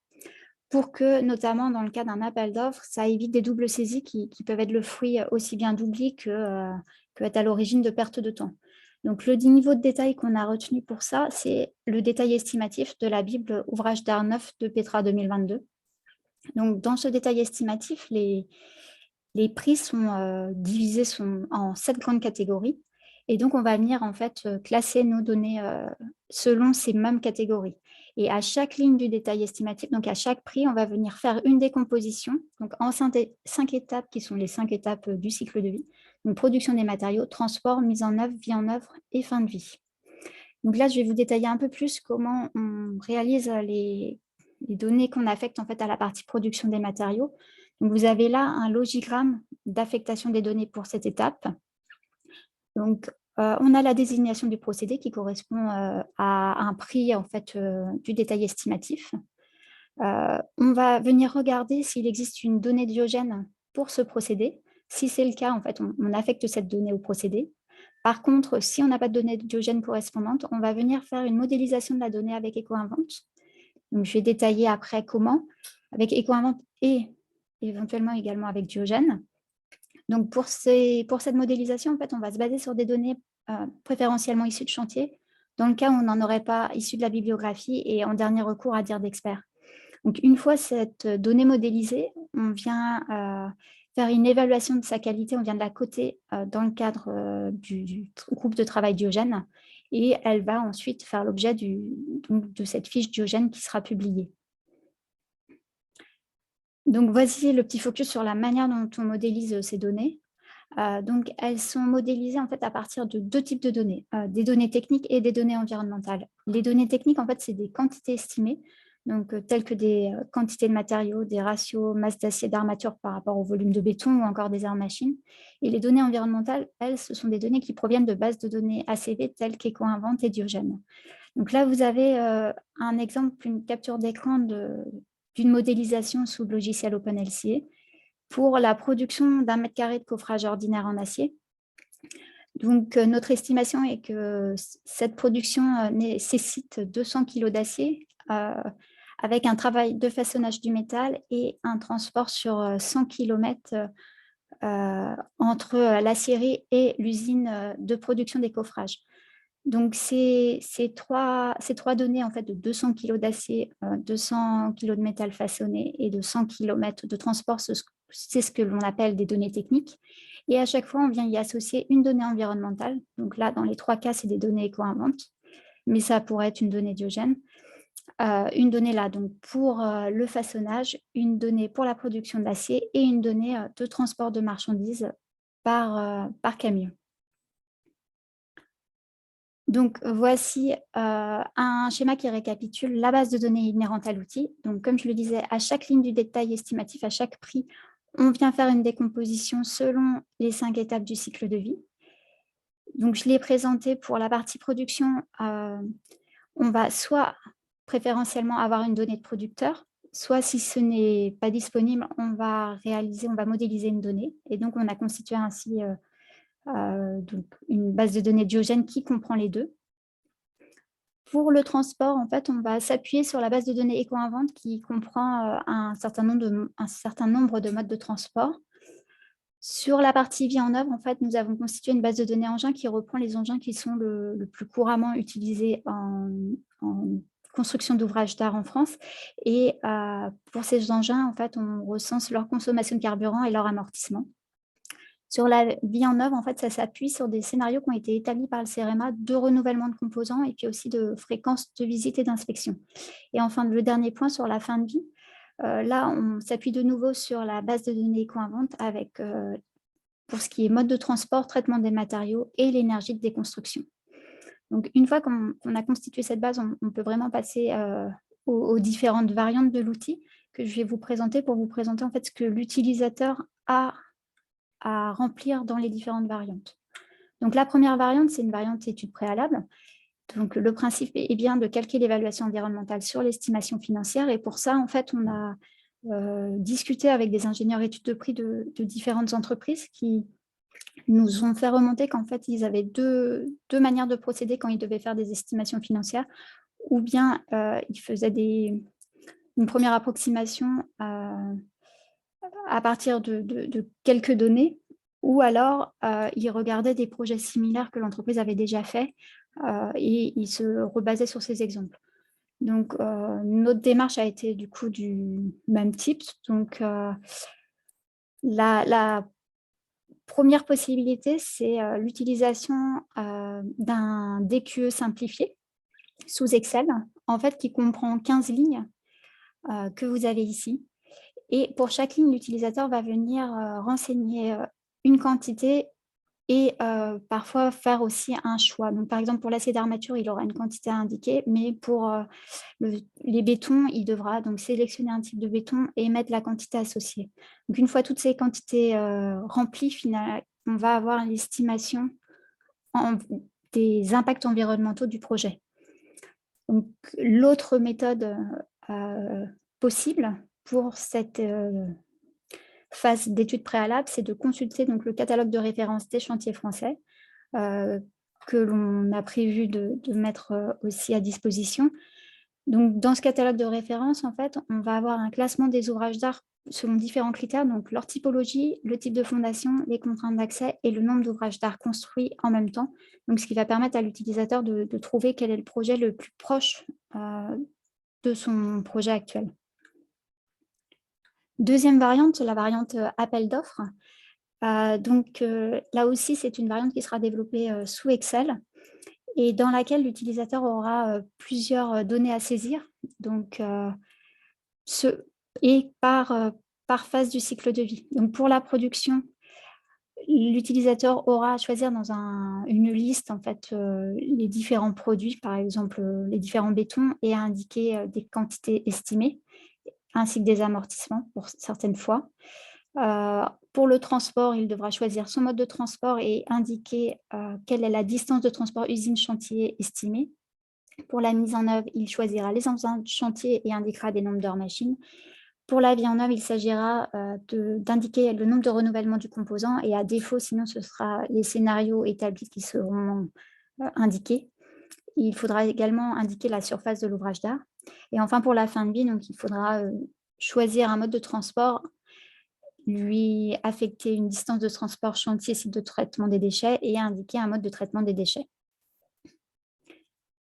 pour que, notamment dans le cas d'un appel d'offres, ça évite des doubles saisies qui peuvent être le fruit aussi bien d'oubli que être à l'origine de perte de temps. Donc, le niveau de détail qu'on a retenu pour ça, c'est le détail estimatif de la Bible Ouvrage d'art neuf de Petra 2022. Donc, dans ce détail estimatif, les prix sont divisés en 7 grandes catégories. Et donc, on va venir en fait classer nos données selon ces mêmes catégories. Et à chaque ligne du détail estimatif, donc à chaque prix, on va venir faire une décomposition donc en 5 étapes qui sont les 5 étapes du cycle de vie. Donc, production des matériaux, transport, mise en œuvre, vie en œuvre et fin de vie. Donc là, je vais vous détailler un peu plus comment on réalise les données qu'on affecte en fait à la partie production des matériaux. Donc, vous avez là un logigramme d'affectation des données pour cette étape. Donc, on a la désignation du procédé qui correspond à un prix en fait, du détail estimatif. On va venir regarder s'il existe une donnée diogène pour ce procédé. Si c'est le cas, en fait, on affecte cette donnée au procédé. Par contre, si on n'a pas de donnée diogène correspondante, on va venir faire une modélisation de la donnée avec EcoInvent. Donc, je vais détailler après comment, avec EcoInvent et éventuellement également avec Diogène. Donc, pour cette modélisation, en fait, on va se baser sur des données préférentiellement issues de chantier, dans le cas où on n'en aurait pas issues de la bibliographie et en dernier recours à dire d'experts. Donc, une fois cette donnée modélisée, on vient faire une évaluation de sa qualité, on vient de la coter dans le cadre du groupe de travail Diogène et elle va ensuite faire l'objet de cette fiche Diogène qui sera publiée. Donc, voici le petit focus sur la manière dont on modélise ces données. Donc, elles sont modélisées en fait à partir de 2 types de données, des données techniques et des données environnementales. Les données techniques, en fait, c'est des quantités estimées, donc telles que des quantités de matériaux, des ratios masse d'acier d'armature par rapport au volume de béton ou encore des aires-machines. Et les données environnementales, elles, ce sont des données qui proviennent de bases de données ACV telles qu'EcoInvent et Diogène. Donc là, vous avez un exemple, une capture d'écran d'une modélisation sous le logiciel OpenLCA pour la production d'1 mètre carré de coffrage ordinaire en acier. Donc, notre estimation est que cette production nécessite 200 kg d'acier avec un travail de façonnage du métal et un transport sur 100 km entre l'acierie et l'usine de production des coffrages. Donc, ces trois données en fait, de 200 kg d'acier, 200 kg de métal façonné et de 100 km de transport, c'est ce que l'on appelle des données techniques. Et à chaque fois, on vient y associer une donnée environnementale. Donc là, dans les 3 cas, c'est des données éco-inventes, mais ça pourrait être une donnée Diogène. Une donnée là, donc pour le façonnage, une donnée pour la production de l'acier et une donnée de transport de marchandises par camion. Donc, voici un schéma qui récapitule la base de données inhérente à l'outil. Donc, comme je le disais, à chaque ligne du détail estimatif, à chaque prix, on vient faire une décomposition selon les 5 étapes du cycle de vie. Donc, je l'ai présenté pour la partie production. On va soit préférentiellement avoir une donnée de producteur, soit si ce n'est pas disponible, on va modéliser une donnée. Et donc, on a constitué ainsi donc une base de données Diogène qui comprend les deux. Pour le transport, en fait, on va s'appuyer sur la base de données éco-invente qui comprend un certain nombre de modes de transport. Sur la partie vie en œuvre, en fait, nous avons constitué une base de données engins qui reprend les engins qui sont le plus couramment utilisés en construction d'ouvrages d'art en France. Et pour ces engins, en fait, on recense leur consommation de carburant et leur amortissement. Sur la vie en œuvre, en fait, ça s'appuie sur des scénarios qui ont été établis par le CEREMA de renouvellement de composants et puis aussi de fréquence de visite et d'inspection. Et enfin, le dernier point sur la fin de vie, là, on s'appuie de nouveau sur la base de données éco-invente avec, pour ce qui est mode de transport, traitement des matériaux et l'énergie de déconstruction. Donc, une fois qu'on a constitué cette base, on peut vraiment passer aux différentes variantes de l'outil que je vais vous présenter pour vous présenter en fait ce que l'utilisateur a à remplir dans les différentes variantes. Donc, la première variante, c'est une variante étude préalable. Donc, le principe est bien de calquer l'évaluation environnementale sur l'estimation financière. Et pour ça, en fait, on a discuté avec des ingénieurs études de prix de différentes entreprises qui nous ont fait remonter qu'en fait, ils avaient deux manières de procéder quand ils devaient faire des estimations financières. Ou bien, ils faisaient une première approximation à partir de quelques données, ou alors ils regardaient des projets similaires que l'entreprise avait déjà faits et ils se rebasaient sur ces exemples. Donc, notre démarche a été du coup du même type. Donc, la première possibilité, c'est l'utilisation d'un DQE simplifié sous Excel, en fait, qui comprend 15 lignes que vous avez ici. Et pour chaque ligne, l'utilisateur va venir renseigner une quantité et parfois faire aussi un choix. Donc, par exemple, pour l'acier d'armature, il aura une quantité à indiquer, mais pour les bétons, il devra donc sélectionner un type de béton et mettre la quantité associée. Donc, une fois toutes ces quantités remplies, on va avoir l'estimation des impacts environnementaux du projet. Donc, l'autre méthode possible pour cette phase d'études préalables, c'est de consulter donc, le catalogue de référence des chantiers français que l'on a prévu de mettre aussi à disposition. Donc, dans ce catalogue de référence, en fait, on va avoir un classement des ouvrages d'art selon différents critères, donc leur typologie, le type de fondation, les contraintes d'accès et le nombre d'ouvrages d'art construits en même temps. Donc, ce qui va permettre à l'utilisateur de trouver quel est le projet le plus proche de son projet actuel. Deuxième variante, la variante appel d'offres. Donc, là aussi, c'est une variante qui sera développée sous Excel et dans laquelle l'utilisateur aura plusieurs données à saisir. Donc, et par phase du cycle de vie. Donc, pour la production, l'utilisateur aura à choisir dans une liste en fait, les différents produits, par exemple les différents bétons, et à indiquer des quantités estimées, ainsi que des amortissements pour certaines fois. Pour le transport, il devra choisir son mode de transport et indiquer quelle est la distance de transport usine-chantier estimée. Pour la mise en œuvre, il choisira les engins de chantier et indiquera des nombres d'heures machines. Pour la vie en œuvre, il s'agira d'indiquer le nombre de renouvellements du composant et à défaut, sinon ce sera les scénarios établis qui seront indiqués. Il faudra également indiquer la surface de l'ouvrage d'art. Et enfin, pour la fin de vie, donc, il faudra choisir un mode de transport, lui affecter une distance de transport chantier, site de traitement des déchets et indiquer un mode de traitement des déchets.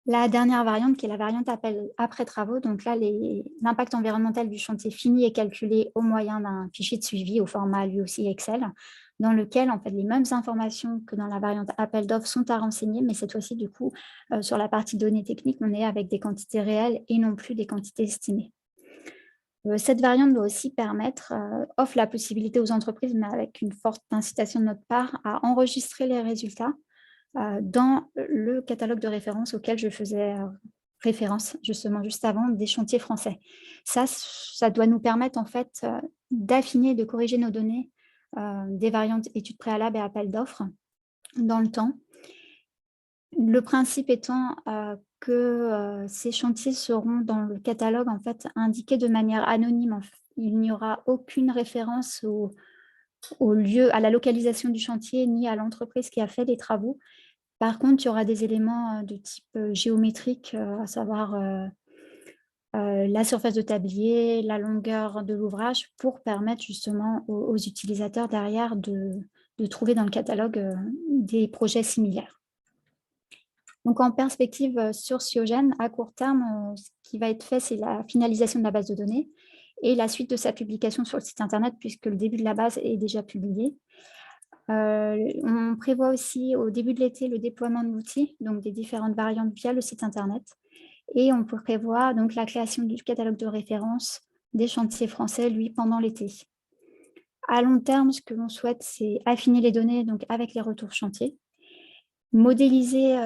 La dernière variante, qui est la variante après travaux, donc là, l'impact environnemental du chantier fini est calculé au moyen d'un fichier de suivi au format lui aussi Excel, dans lequel en fait, les mêmes informations que dans la variante appel d'offres sont à renseigner, mais cette fois-ci, du coup, sur la partie données techniques, on est avec des quantités réelles et non plus des quantités estimées. Cette variante doit aussi offre la possibilité aux entreprises, mais avec une forte incitation de notre part, à enregistrer les résultats dans le catalogue de référence auquel je faisais référence justement juste avant des chantiers français. Ça doit nous permettre en fait d'affiner, de corriger nos données des variantes études préalables et appels d'offres dans le temps. Le principe étant que ces chantiers seront dans le catalogue en fait indiqués de manière anonyme. Il n'y aura aucune référence au lieu, à la localisation du chantier ni à l'entreprise qui a fait les travaux. Par contre, il y aura des éléments de type géométrique, à savoir la surface de tablier, la longueur de l'ouvrage, pour permettre justement aux utilisateurs derrière de trouver dans le catalogue des projets similaires. Donc en perspective sur Cyogen, à court terme, ce qui va être fait, c'est la finalisation de la base de données et la suite de sa publication sur le site internet, puisque le début de la base est déjà publié. On prévoit aussi au début de l'été le déploiement de l'outil, donc des différentes variantes via le site internet. Et on prévoit donc la création du catalogue de référence des chantiers français, lui, pendant l'été. À long terme, ce que l'on souhaite, c'est affiner les données donc, avec les retours chantiers, modéliser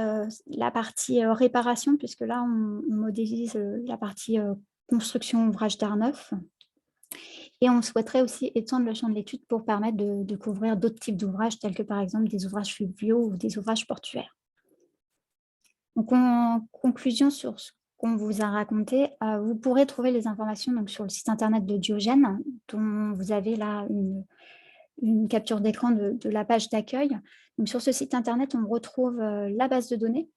la partie réparation, puisque là, on modélise la partie construction ouvrage d'art neuf. Et on souhaiterait aussi étendre le champ de l'étude pour permettre de couvrir d'autres types d'ouvrages, tels que par exemple des ouvrages fluviaux ou des ouvrages portuaires. Donc en conclusion sur ce qu'on vous a raconté, vous pourrez trouver les informations donc, sur le site internet de Diogène, dont vous avez là une capture d'écran de la page d'accueil. Sur ce site internet, on retrouve la base de données,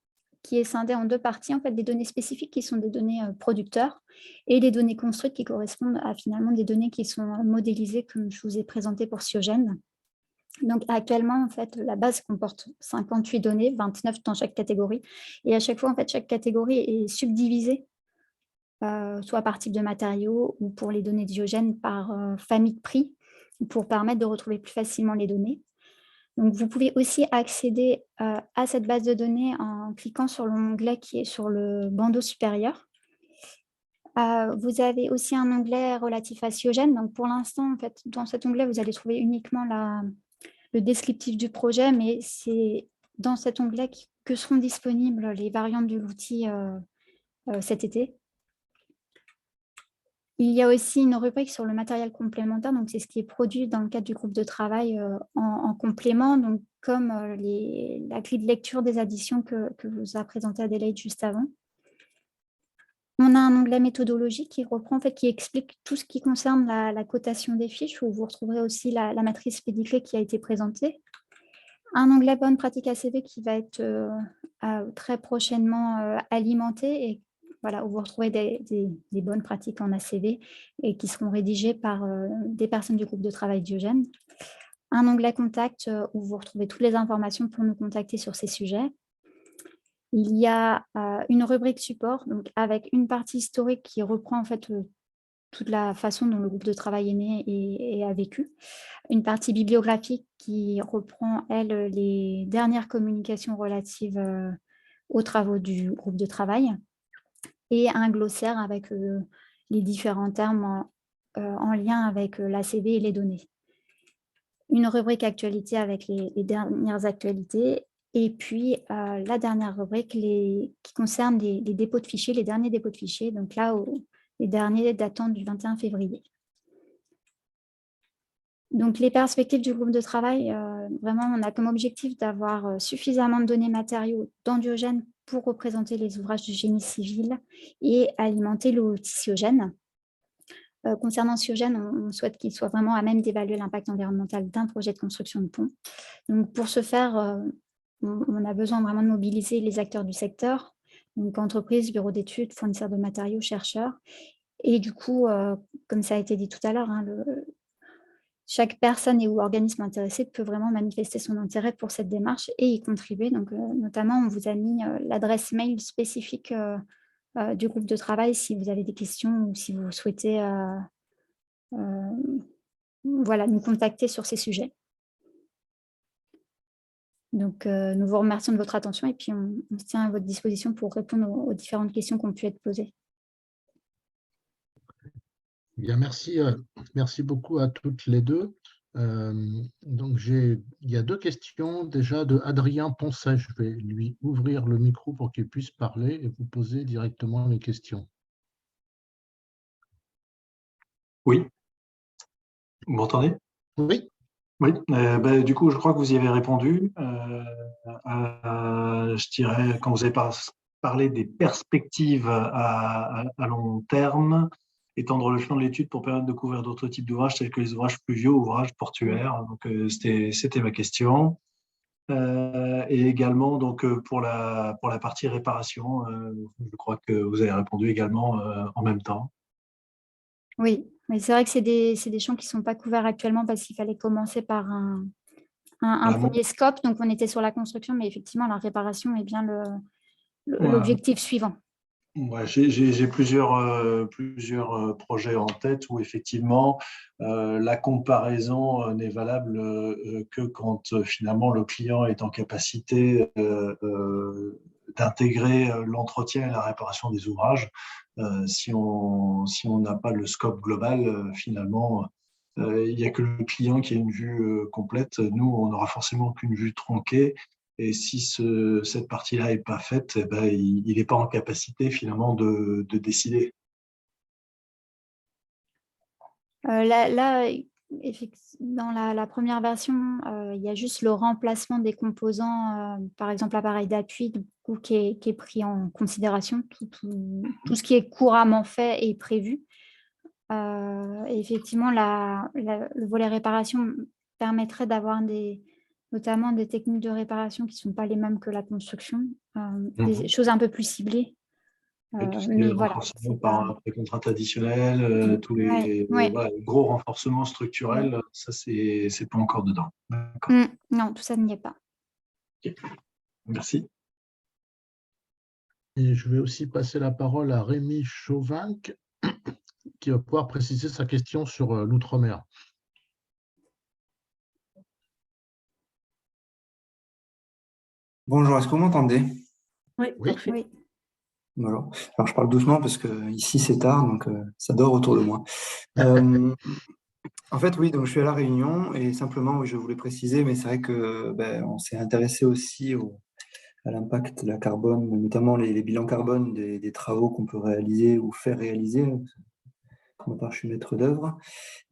qui est scindée en deux parties, en fait, des données spécifiques qui sont des données producteurs et des données construites qui correspondent à finalement des données qui sont modélisées comme je vous ai présenté pour Cyogen. Donc actuellement, en fait, la base comporte 58 données, 29 dans chaque catégorie. Et à chaque fois, en fait, chaque catégorie est subdivisée, soit par type de matériaux ou pour les données Diogène par famille de prix, pour permettre de retrouver plus facilement les données. Donc, vous pouvez aussi accéder à cette base de données en cliquant sur l'onglet qui est sur le bandeau supérieur. Vous avez aussi un onglet relatif à Cyogen. Donc, pour l'instant, en fait, dans cet onglet, vous allez trouver uniquement le descriptif du projet, mais c'est dans cet onglet que seront disponibles les variantes de l'outil cet été. Il y a aussi une rubrique sur le matériel complémentaire, donc c'est ce qui est produit dans le cadre du groupe de travail en complément, donc comme la grille de lecture des additions que vous a présenté Adélaïde juste avant. On a un onglet méthodologique qui reprend, en fait, qui explique tout ce qui concerne la cotation des fiches, où vous retrouverez aussi la matrice pédiclée qui a été présentée. Un onglet bonne pratique ACV qui va être très prochainement alimenté et voilà, où vous retrouvez des bonnes pratiques en ACV et qui seront rédigées par des personnes du groupe de travail Diogène. Un onglet contact où vous retrouvez toutes les informations pour nous contacter sur ces sujets. Il y a une rubrique support, donc avec une partie historique qui reprend en fait toute la façon dont le groupe de travail est né et a vécu. Une partie bibliographique qui reprend, elle, les dernières communications relatives aux travaux du groupe de travail. Et un glossaire avec les différents termes en lien avec l'ACV et les données. Une rubrique actualité avec les dernières actualités. Et puis, la dernière rubrique qui concerne les dépôts de fichiers, les derniers dépôts de fichiers. Donc là, les derniers datant du 21 février. Donc, les perspectives du groupe de travail, vraiment, on a comme objectif d'avoir suffisamment de données matériaux dans Diogène pour représenter les ouvrages du génie civil et alimenter l'outil Cyogen. Concernant Cyogen, on souhaite qu'il soit vraiment à même d'évaluer l'impact environnemental d'un projet de construction de pont. Donc, pour ce faire, on a besoin vraiment de mobiliser les acteurs du secteur, donc entreprises, bureaux d'études, fournisseurs de matériaux, chercheurs. Et du coup, comme ça a été dit tout à l'heure, hein, chaque personne et ou organisme intéressé peut vraiment manifester son intérêt pour cette démarche et y contribuer. Donc, notamment, on vous a mis l'adresse mail spécifique du groupe de travail si vous avez des questions ou si vous souhaitez voilà, nous contacter sur ces sujets. Donc, nous vous remercions de votre attention et puis on se tient à votre disposition pour répondre aux différentes questions qui ont pu être posées. Bien, merci beaucoup à toutes les deux. Donc, il y a 2 questions déjà de Adrien Poncet. Je vais lui ouvrir le micro pour qu'il puisse parler et vous poser directement les questions. Oui, vous m'entendez? Oui, Oui, du coup, je crois que vous y avez répondu. Je dirais, quand vous avez parlé des perspectives à long terme, étendre le champ de l'étude pour permettre de couvrir d'autres types d'ouvrages tels que les ouvrages fluviaux, ouvrages portuaires. Donc, c'était ma question. Et également, donc, pour la partie réparation, je crois que vous avez répondu également en même temps. Oui, mais c'est vrai que c'est des champs qui ne sont pas couverts actuellement parce qu'il fallait commencer par un premier scope. Donc, on était sur la construction, mais effectivement, la réparation est bien l'objectif suivant. Ouais, j'ai plusieurs projets en tête où effectivement la comparaison n'est valable que quand finalement le client est en capacité d'intégrer l'entretien et la réparation des ouvrages. Si on n'a pas le scope global, finalement, il n'y a que le client qui a une vue complète. Nous, on n'aura forcément qu'une vue tronquée. Et si cette partie-là n'est pas faite, eh ben, il n'est pas en capacité finalement de décider. Là, dans la première version, il y a juste le remplacement des composants, par exemple l'appareil d'appui qui est pris en considération. Tout ce qui est couramment fait est prévu. Et effectivement, le volet réparation permettrait d'avoir notamment des techniques de réparation qui ne sont pas les mêmes que la construction, des choses un peu plus ciblées. Mais voilà, renforcement par un précontrat additionnel, tous les voilà, gros renforcements structurels, ça, c'est pas encore dedans. Non, tout ça n'y est pas. Okay. Merci. Et je vais aussi passer la parole à Rémi Chauvinck, qui va pouvoir préciser sa question sur l'outre-mer. Bonjour, est-ce que vous m'entendez? Oui, Oui. parfait. Oui. Alors, je parle doucement parce que ici c'est tard, donc ça dort autour de moi. En fait, oui, donc je suis à La Réunion et simplement, oui, je voulais préciser, mais c'est vrai que on s'est intéressé aussi à l'impact de la carbone, notamment les bilans carbone des travaux qu'on peut réaliser ou faire réaliser. Pour ma part, je suis maître d'œuvre.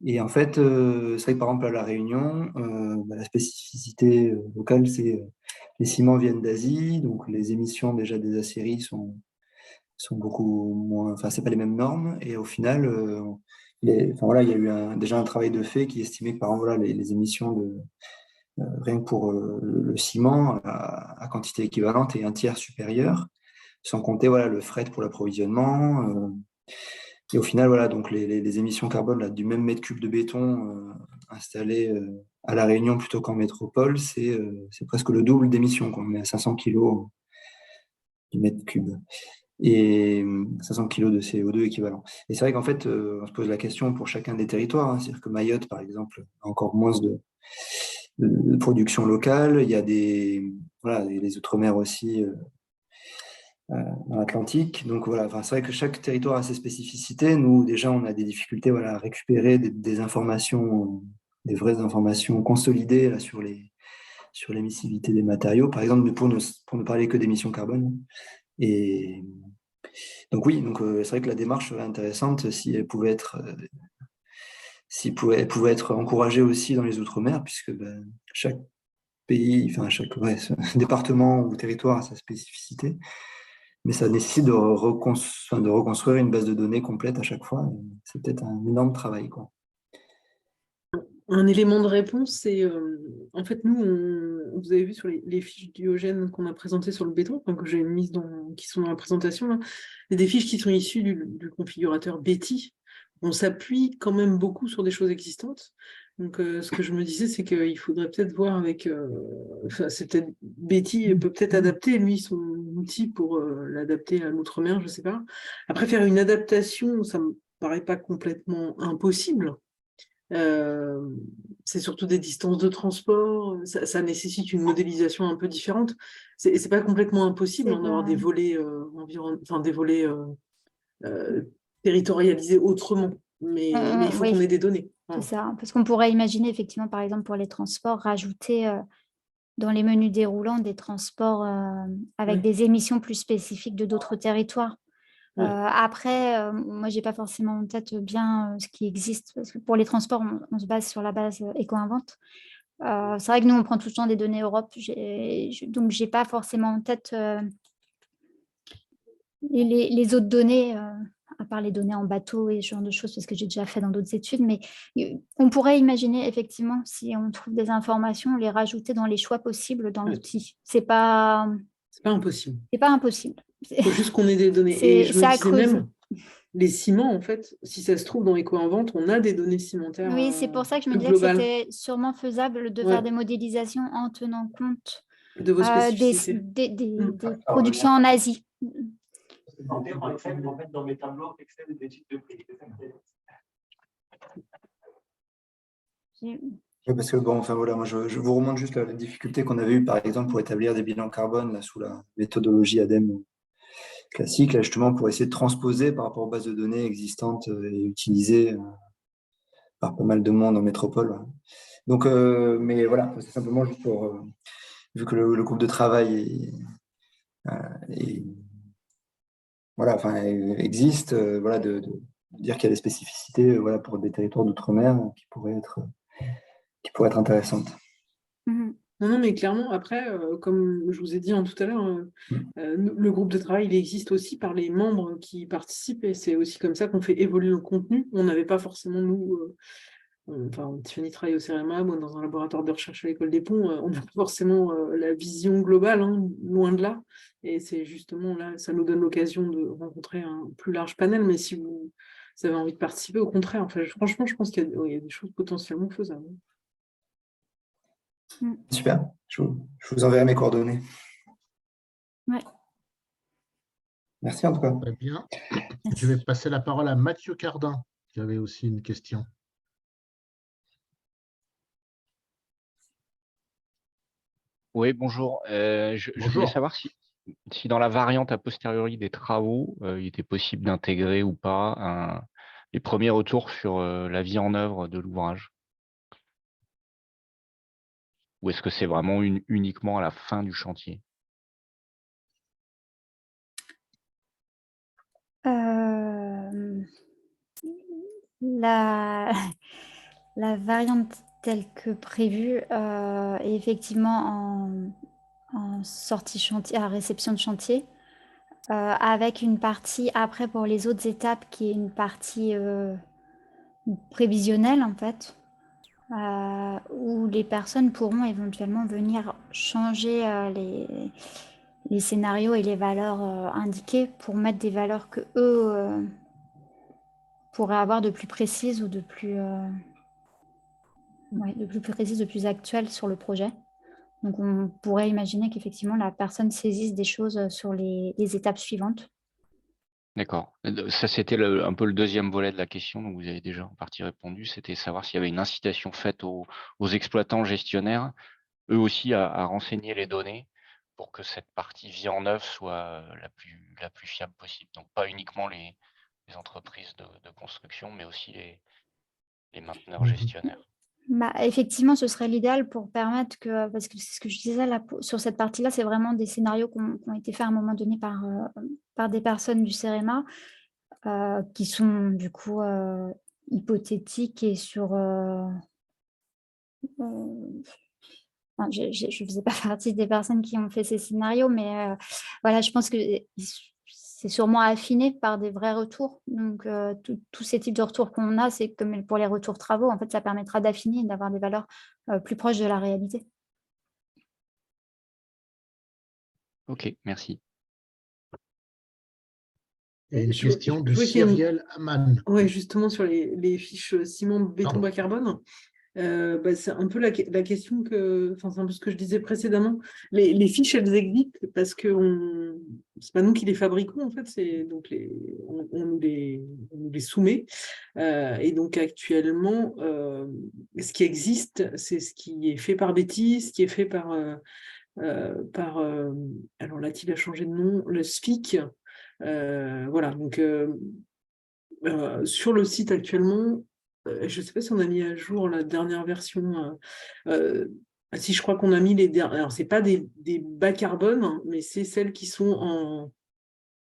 Et en fait, c'est vrai que par exemple à La Réunion, la spécificité locale, c'est les ciments viennent d'Asie, donc les émissions déjà des aciéries sont beaucoup moins, enfin c'est pas les mêmes normes. Et au final, il y a eu déjà un travail de fait qui estimait que par exemple voilà, les émissions de rien que pour le ciment à quantité équivalente et un tiers supérieur, sans compter voilà le fret pour l'approvisionnement. Et au final, voilà, donc les émissions carbone là, du même mètre cube de béton installé à La Réunion plutôt qu'en métropole, c'est presque le double d'émissions. On est à 500 kg du mètre cube et 500 kg de CO2 équivalent. Et c'est vrai qu'en fait, on se pose la question pour chacun des territoires. Hein, c'est-à-dire que Mayotte, par exemple, a encore moins de production locale. Il y a les outre-mer aussi dans l'Atlantique. Donc voilà, c'est vrai que chaque territoire a ses spécificités. Nous, déjà, on a des difficultés à récupérer des informations, des vraies informations consolidées là, sur l'émissivité des matériaux, par exemple, pour ne parler que d'émissions carbone. Et donc oui, c'est vrai que la démarche serait intéressante si elle pouvait être encouragée aussi dans les Outre-mer, puisque chaque pays, enfin chaque département ou territoire a sa spécificité. Mais ça nécessite de reconstruire une base de données complète à chaque fois. C'est peut-être un énorme travail, quoi. Un élément de réponse, c'est en fait, nous, vous avez vu sur les fiches Diogène qu'on a présentées sur le béton, que j'ai mises qui sont dans la présentation, là, c'est des fiches qui sont issues du configurateur Betty. On s'appuie quand même beaucoup sur des choses existantes, Donc, ce que je me disais, c'est qu'il faudrait peut-être voir avec. Enfin, c'est peut-être Betty peut peut-être adapter, lui, son outil pour l'adapter à l'outre-mer, je ne sais pas. Après, faire une adaptation, ça me paraît pas complètement impossible. C'est surtout des distances de transport, ça nécessite une modélisation un peu différente. C'est pas complètement impossible C'est d'avoir pas- des volets enfin des volets territorialisés autrement, mais il faut qu'on Oui, ait des données. c'est Voilà. ça. Parce qu'on pourrait imaginer effectivement, par exemple, pour les transports, rajouter dans les menus déroulants des transports avec Ouais. des émissions plus spécifiques de d'autres territoires. Ouais. Après, moi, j'ai pas forcément en tête bien ce qui existe, parce que pour les transports, on se base sur la base Éco-Invent. C'est vrai que nous, on prend tout le temps des données Europe, donc j'ai pas forcément en tête les autres données, à part les données en bateau et ce genre de choses, parce que j'ai déjà fait dans d'autres études, mais on pourrait imaginer effectivement, si on trouve des informations, les rajouter dans les choix possibles dans Ouais. l'outil. C'est pas impossible. impossible. Il faut juste qu'on ait des données. Et je me C'est à disais creuser. même, les ciments, en fait, si ça se trouve dans Éco-Invent, on a des données cimentaires Oui, c'est pour ça que je me plus disais que globales c'était sûrement faisable de faire des modélisations en tenant compte de vos spécificités. des productions en Asie. Dans mes tableaux Excel d'études de prix. Oui, parce que bon, enfin voilà, moi je vous remonte juste la difficulté qu'on avait eue, par exemple, pour établir des bilans carbone là, sous la méthodologie ADEME classique, là, justement, pour essayer de transposer par rapport aux bases de données existantes et utilisées par pas mal de monde en métropole. Voilà. Donc, mais voilà, c'est simplement juste pour, vu que le groupe de travail voilà, enfin, existe, voilà, de dire qu'il y a des spécificités voilà, pour des territoires d'outre-mer qui pourraient être intéressantes. Non, mais clairement, après, comme je vous ai dit tout à l'heure, le groupe de travail, il existe aussi par les membres qui participent et c'est aussi comme ça qu'on fait évoluer le contenu. On n'avait pas forcément, nous, enfin, Tiffany travaille au CEREMA, moi dans un laboratoire de recherche à l'École des Ponts, on n'a pas forcément la vision globale, hein, loin de là. Et c'est justement là, ça nous donne l'occasion de rencontrer un plus large panel. Mais si vous avez envie de participer, au contraire, enfin, franchement, je pense qu'il y a des choses potentiellement faisables. Super, je vous enverrai mes coordonnées. Ouais. Merci en tout cas. Très bien. Je vais passer la parole à Mathieu Cardin, qui avait aussi une question. Oui, bonjour. Je voulais Bonjour. savoir si dans la variante a posteriori des travaux, il était possible d'intégrer ou pas les premiers retours sur la vie en œuvre de l'ouvrage. Ou est-ce que c'est vraiment uniquement à la fin du chantier? La variante telle que prévue est effectivement en sortie chantier, à réception de chantier, avec une partie après pour les autres étapes qui est une partie prévisionnelle en fait, où les personnes pourront éventuellement venir changer les scénarios et les valeurs indiquées pour mettre des valeurs que eux pourraient avoir de plus précises ou de plus précises, de plus actuelles sur le projet. Donc on pourrait imaginer qu'effectivement la personne saisisse des choses sur les étapes suivantes. D'accord. Ça, c'était un peu le deuxième volet de la question, donc vous avez déjà en partie répondu. C'était savoir s'il y avait une incitation faite aux exploitants gestionnaires, eux aussi, à renseigner les données pour que cette partie vie en œuvre soit la plus fiable possible. Donc pas uniquement les entreprises de construction, mais aussi les mainteneurs gestionnaires. Effectivement, ce serait l'idéal pour permettre que, parce que c'est ce que je disais là, sur cette partie-là, c'est vraiment des scénarios qui ont été faits à un moment donné par des personnes du CEREMA qui sont du coup hypothétiques et sur... Enfin, je ne faisais pas partie des personnes qui ont fait ces scénarios, mais voilà, je pense que c'est sûrement affiné par des vrais retours. Donc, tous ces types de retours qu'on a, c'est comme pour les retours travaux, en fait, ça permettra d'affiner et d'avoir des valeurs plus proches de la réalité. Ok, merci. Et une question de je vois qu'il y a Cyrielle Aman. Oui, justement sur les fiches ciment béton bas carbone. C'est un peu la question c'est un peu ce que je disais précédemment. Les fiches, elles existent parce que c'est pas nous qui les fabriquons, en fait, donc on nous les soumet. Et donc actuellement, ce qui existe, c'est ce qui est fait par Betty, ce qui est fait par alors là, il a changé de nom, le SFIC. Voilà, donc sur le site actuellement, je ne sais pas si on a mis à jour la dernière version. Si je crois qu'on a mis les dernières. Alors, ce n'est pas des bas carbone, hein, mais c'est celles qui sont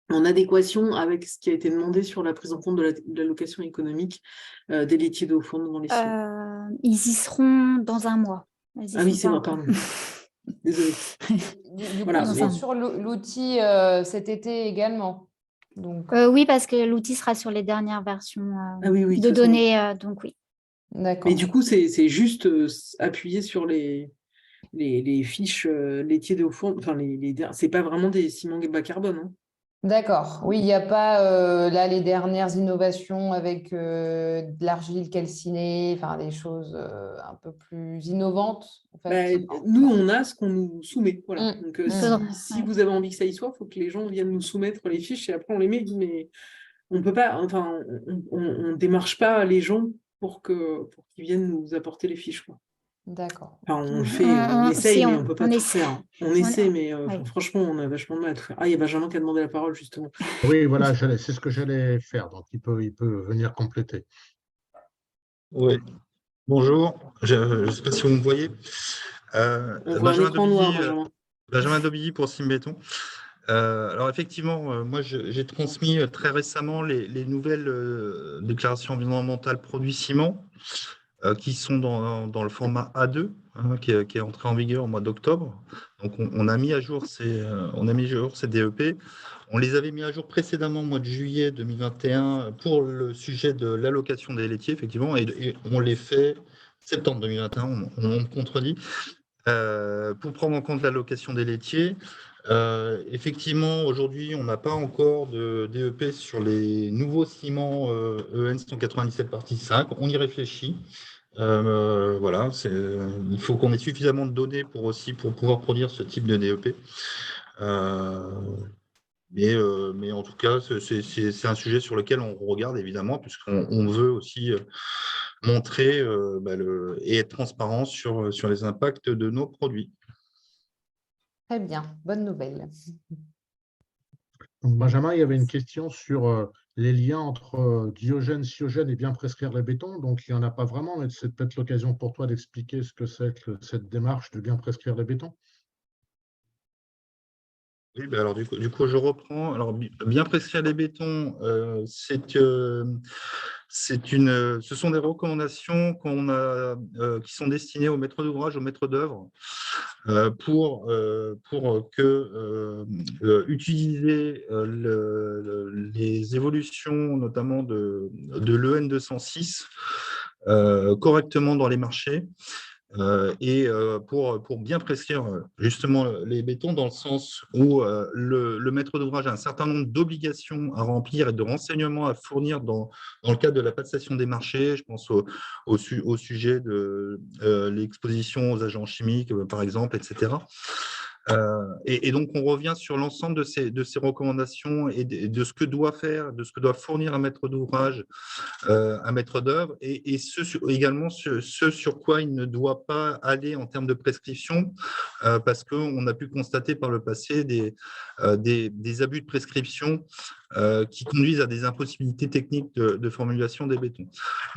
en adéquation avec ce qui a été demandé sur la prise en compte de l'allocation économique des laitiers d'eau fournie dans les silos. Ils y seront dans un mois. Ah oui, c'est moi, pardon. Désolée. Du Voilà, coup, mais- c'est sur l'outil cet été également. Donc, Oui, parce que l'outil sera sur les dernières versions Ah oui, oui, de toute façon. données, donc oui. d'accord. Mais du coup, c'est juste appuyer sur les fiches laitiers d'eau fournie. Enfin, c'est pas vraiment des ciments bas carbone. Hein. D'accord. Oui, il n'y a pas là les dernières innovations avec de l'argile calcinée, enfin des choses un peu plus innovantes. En fait. Nous, on a ce qu'on nous soumet. Voilà. Donc, Faudra- si ouais. vous avez envie que ça y soit, il faut que les gens viennent nous soumettre les fiches et après on les met. Mais on peut pas, enfin, on démarche pas les gens pour qu'ils viennent nous apporter les fiches. Quoi. D'accord. Enfin, on le fait, on essaye, si, mais on peut pas on tout essaie. faire. Hein. On essaie, mais oui. franchement, on a vachement de mal à tout faire. Ah, il y a Benjamin qui a demandé la parole, justement. Oui, voilà, c'est ce que j'allais faire. Donc, il peut venir compléter. Oui, bonjour. Je ne sais pas si vous me voyez. On voit un écran noir, Benjamin. Benjamin Dobilly pour Simbéton. Alors effectivement, moi j'ai transmis très récemment les nouvelles déclarations environnementales produits ciment qui sont dans le format A2 hein, qui est entré en vigueur au mois d'octobre. Donc on a mis à jour ces DEP. On les avait mis à jour précédemment au mois de juillet 2021 pour le sujet de l'allocation des laitiers, effectivement, et on les fait septembre 2021, on me contredit, pour prendre en compte l'allocation des laitiers. Effectivement, aujourd'hui, on n'a pas encore de DEP sur les nouveaux ciments EN 197 partie 5. On y réfléchit. Voilà, il faut qu'on ait suffisamment de données pour pouvoir produire ce type de DEP. Mais en tout cas, c'est un sujet sur lequel on regarde évidemment, puisqu'on veut aussi montrer et être transparent sur les impacts de nos produits. Très bien, bonne nouvelle. Donc, Benjamin, il y avait une question sur les liens entre Diogène, Siogène et bien prescrire les bétons. Donc, il n'y en a pas vraiment, mais c'est peut-être l'occasion pour toi d'expliquer ce que c'est que cette démarche de bien prescrire les bétons. Oui, alors du coup, je reprends. Alors, bien prescrire les bétons, ce sont des recommandations qui sont destinées aux maîtres d'ouvrage, aux maîtres d'œuvre, pour utiliser les évolutions, notamment de l'EN 206, correctement dans les marchés. Et pour bien prescrire justement les bétons dans le sens où le maître d'ouvrage a un certain nombre d'obligations à remplir et de renseignements à fournir dans le cadre de la passation des marchés. Je pense au sujet de l'exposition aux agents chimiques, par exemple, etc. Et donc, on revient sur l'ensemble de ces recommandations et de ce que doit faire, de ce que doit fournir un maître d'ouvrage, un maître d'œuvre, et également ce sur quoi il ne doit pas aller en termes de prescription, parce qu'on a pu constater par le passé des abus de prescription qui conduisent à des impossibilités techniques de formulation des bétons.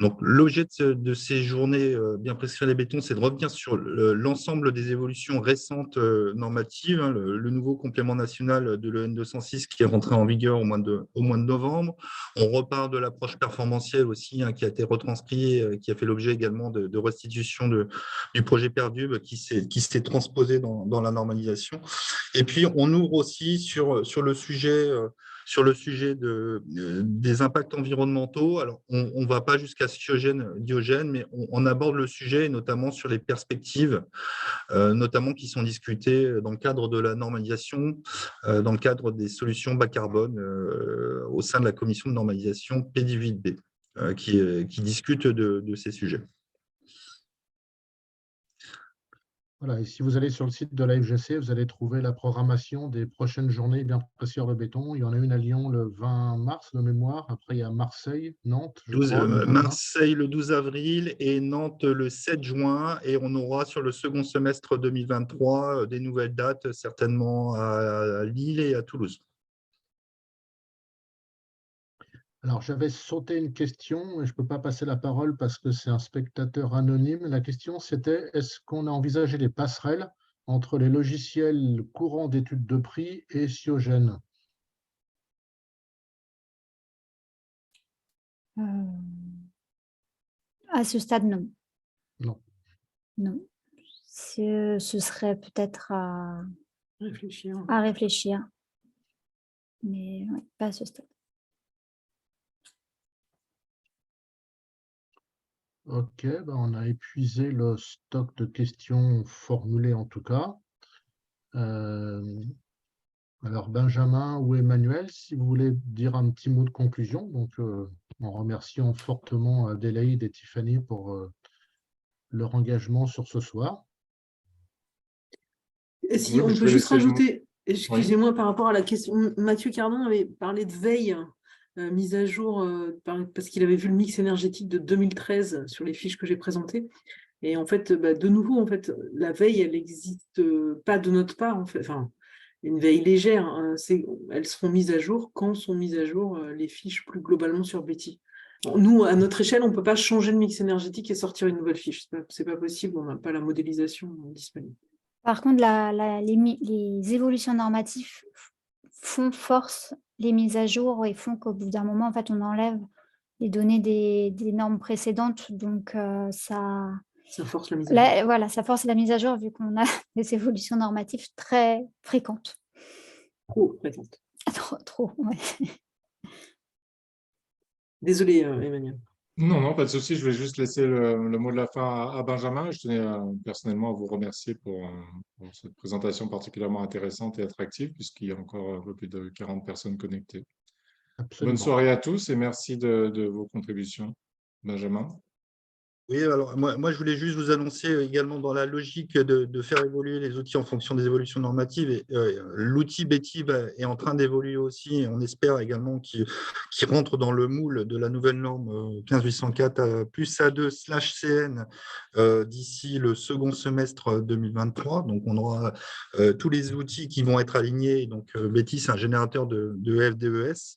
Donc, l'objet de ces journées bien prescrire les bétons, c'est de revenir sur l'ensemble des évolutions récentes normatives, hein, le nouveau complément national de l'EN 206 qui est rentré en vigueur au mois de novembre. On repart de l'approche performantielle aussi, hein, qui a été retranscrit, qui a fait l'objet également de restitution du projet Perdub qui s'est transposé dans la normalisation. Et puis, on ouvre aussi sur le sujet des impacts environnementaux. Alors, on ne va pas jusqu'à Diogène, mais on aborde le sujet, notamment sur les perspectives, notamment qui sont discutées dans le cadre de la normalisation, dans le cadre des solutions bas carbone, au sein de la commission de normalisation P18B, qui discute de ces sujets. Voilà, et si vous allez sur le site de la FGC, vous allez trouver la programmation des prochaines journées d'épaisseur de béton. Il y en a une à Lyon le 20 mars de mémoire. Après, il y a Marseille, Nantes, je crois, le 20 juin. Marseille le 12 avril et Nantes le 7 juin. Et on aura sur le second semestre 2023 des nouvelles dates, certainement à Lille et à Toulouse. Alors, j'avais sauté une question et je ne peux pas passer la parole parce que c'est un spectateur anonyme. La question, c'était est-ce qu'on a envisagé des passerelles entre les logiciels courants d'études de prix et Ciogen? À ce stade, non. Non. Non. Ce serait peut-être à Réfléchir. Mais ouais, pas à ce stade. Ok, ben on a épuisé le stock de questions formulées en tout cas. Alors Benjamin ou Emmanuel, si vous voulez dire un petit mot de conclusion, donc en remerciant fortement Adélaïde et Tiffany pour leur engagement sur ce soir. Et si on peut juste rajouter, excusez-moi, par rapport à la question, Mathieu Cardin avait parlé de veille, mise à jour, parce qu'il avait vu le mix énergétique de 2013 sur les fiches que j'ai présentées. Et en fait, de nouveau, en fait, la veille, elle n'existe pas de notre part, en fait. Enfin, une veille légère, hein, elles seront mises à jour quand sont mises à jour les fiches plus globalement sur Betty. Bon, nous, à notre échelle, on ne peut pas changer le mix énergétique et sortir une nouvelle fiche. Ce n'est pas possible, on n'a pas la modélisation disponible. Par contre, les évolutions normatives font force les mises à jour et font qu'au bout d'un moment, en fait, on enlève les données des normes précédentes. Donc, ça force la mise à jour. Voilà, ça force la mise à jour vu qu'on a des évolutions normatives très fréquentes. Trop fréquentes. Trop, ouais. Désolé, Emmanuel. Non, pas de souci. Je vais juste laisser le mot de la fin à Benjamin. Je tenais personnellement à vous remercier pour cette présentation particulièrement intéressante et attractive, puisqu'il y a encore un peu plus de 40 personnes connectées. Absolument. Bonne soirée à tous et merci de vos contributions. Benjamin. Oui, alors moi, je voulais juste vous annoncer également dans la logique de faire évoluer les outils en fonction des évolutions normatives. Et l'outil Betty est en train d'évoluer aussi et on espère également qu'il rentre dans le moule de la nouvelle norme 15804 plus A2/CN d'ici le second semestre 2023. Donc, on aura tous les outils qui vont être alignés. Donc, Betty, c'est un générateur de FDES.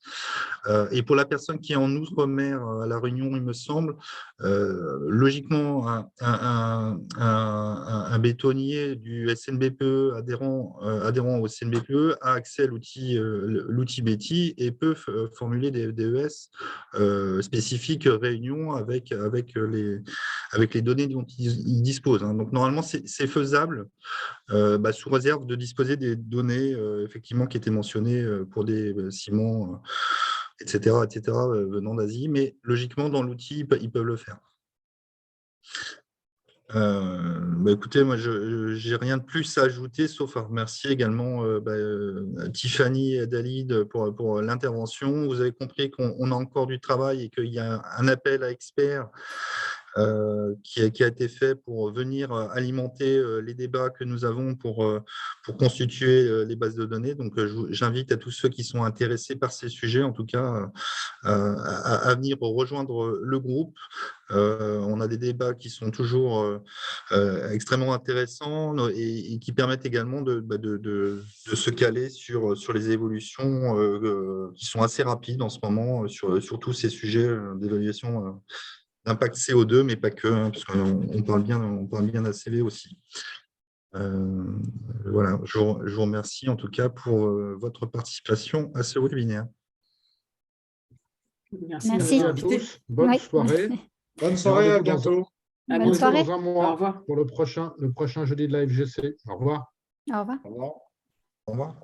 Et pour la personne qui est en Outre-mer à La Réunion, il me semble, logiquement, un bétonnier du SNBPE adhérent au SNBPE a accès à l'outil Betty et peut formuler des FDES spécifiques Réunion avec les données dont il dispose. Donc, normalement, c'est faisable sous réserve de disposer des données effectivement qui étaient mentionnées pour des ciments, etc., venant d'Asie. Mais logiquement, dans l'outil, ils peuvent le faire. Écoutez, moi, je n'ai rien de plus à ajouter, sauf à remercier également Tiffany et Adélaïde pour l'intervention. Vous avez compris qu'on a encore du travail et qu'il y a un appel à experts qui a été fait pour venir alimenter les débats que nous avons pour constituer les bases de données. Donc, j'invite à tous ceux qui sont intéressés par ces sujets, en tout cas, à venir rejoindre le groupe. On a des débats qui sont toujours extrêmement intéressants et qui permettent également de se caler sur les évolutions qui sont assez rapides en ce moment sur tous ces sujets d'évaluation d'impact CO2, mais pas que, parce qu'on parle bien d'ACV aussi. Voilà, je vous remercie en tout cas pour votre participation à ce webinaire. Merci à tous. Bonne soirée. Bonne soirée, à bientôt. Bonne soirée. Dans un mois Au revoir. pour le prochain jeudi de la FGC. Au revoir. Au revoir. Au revoir. Au revoir.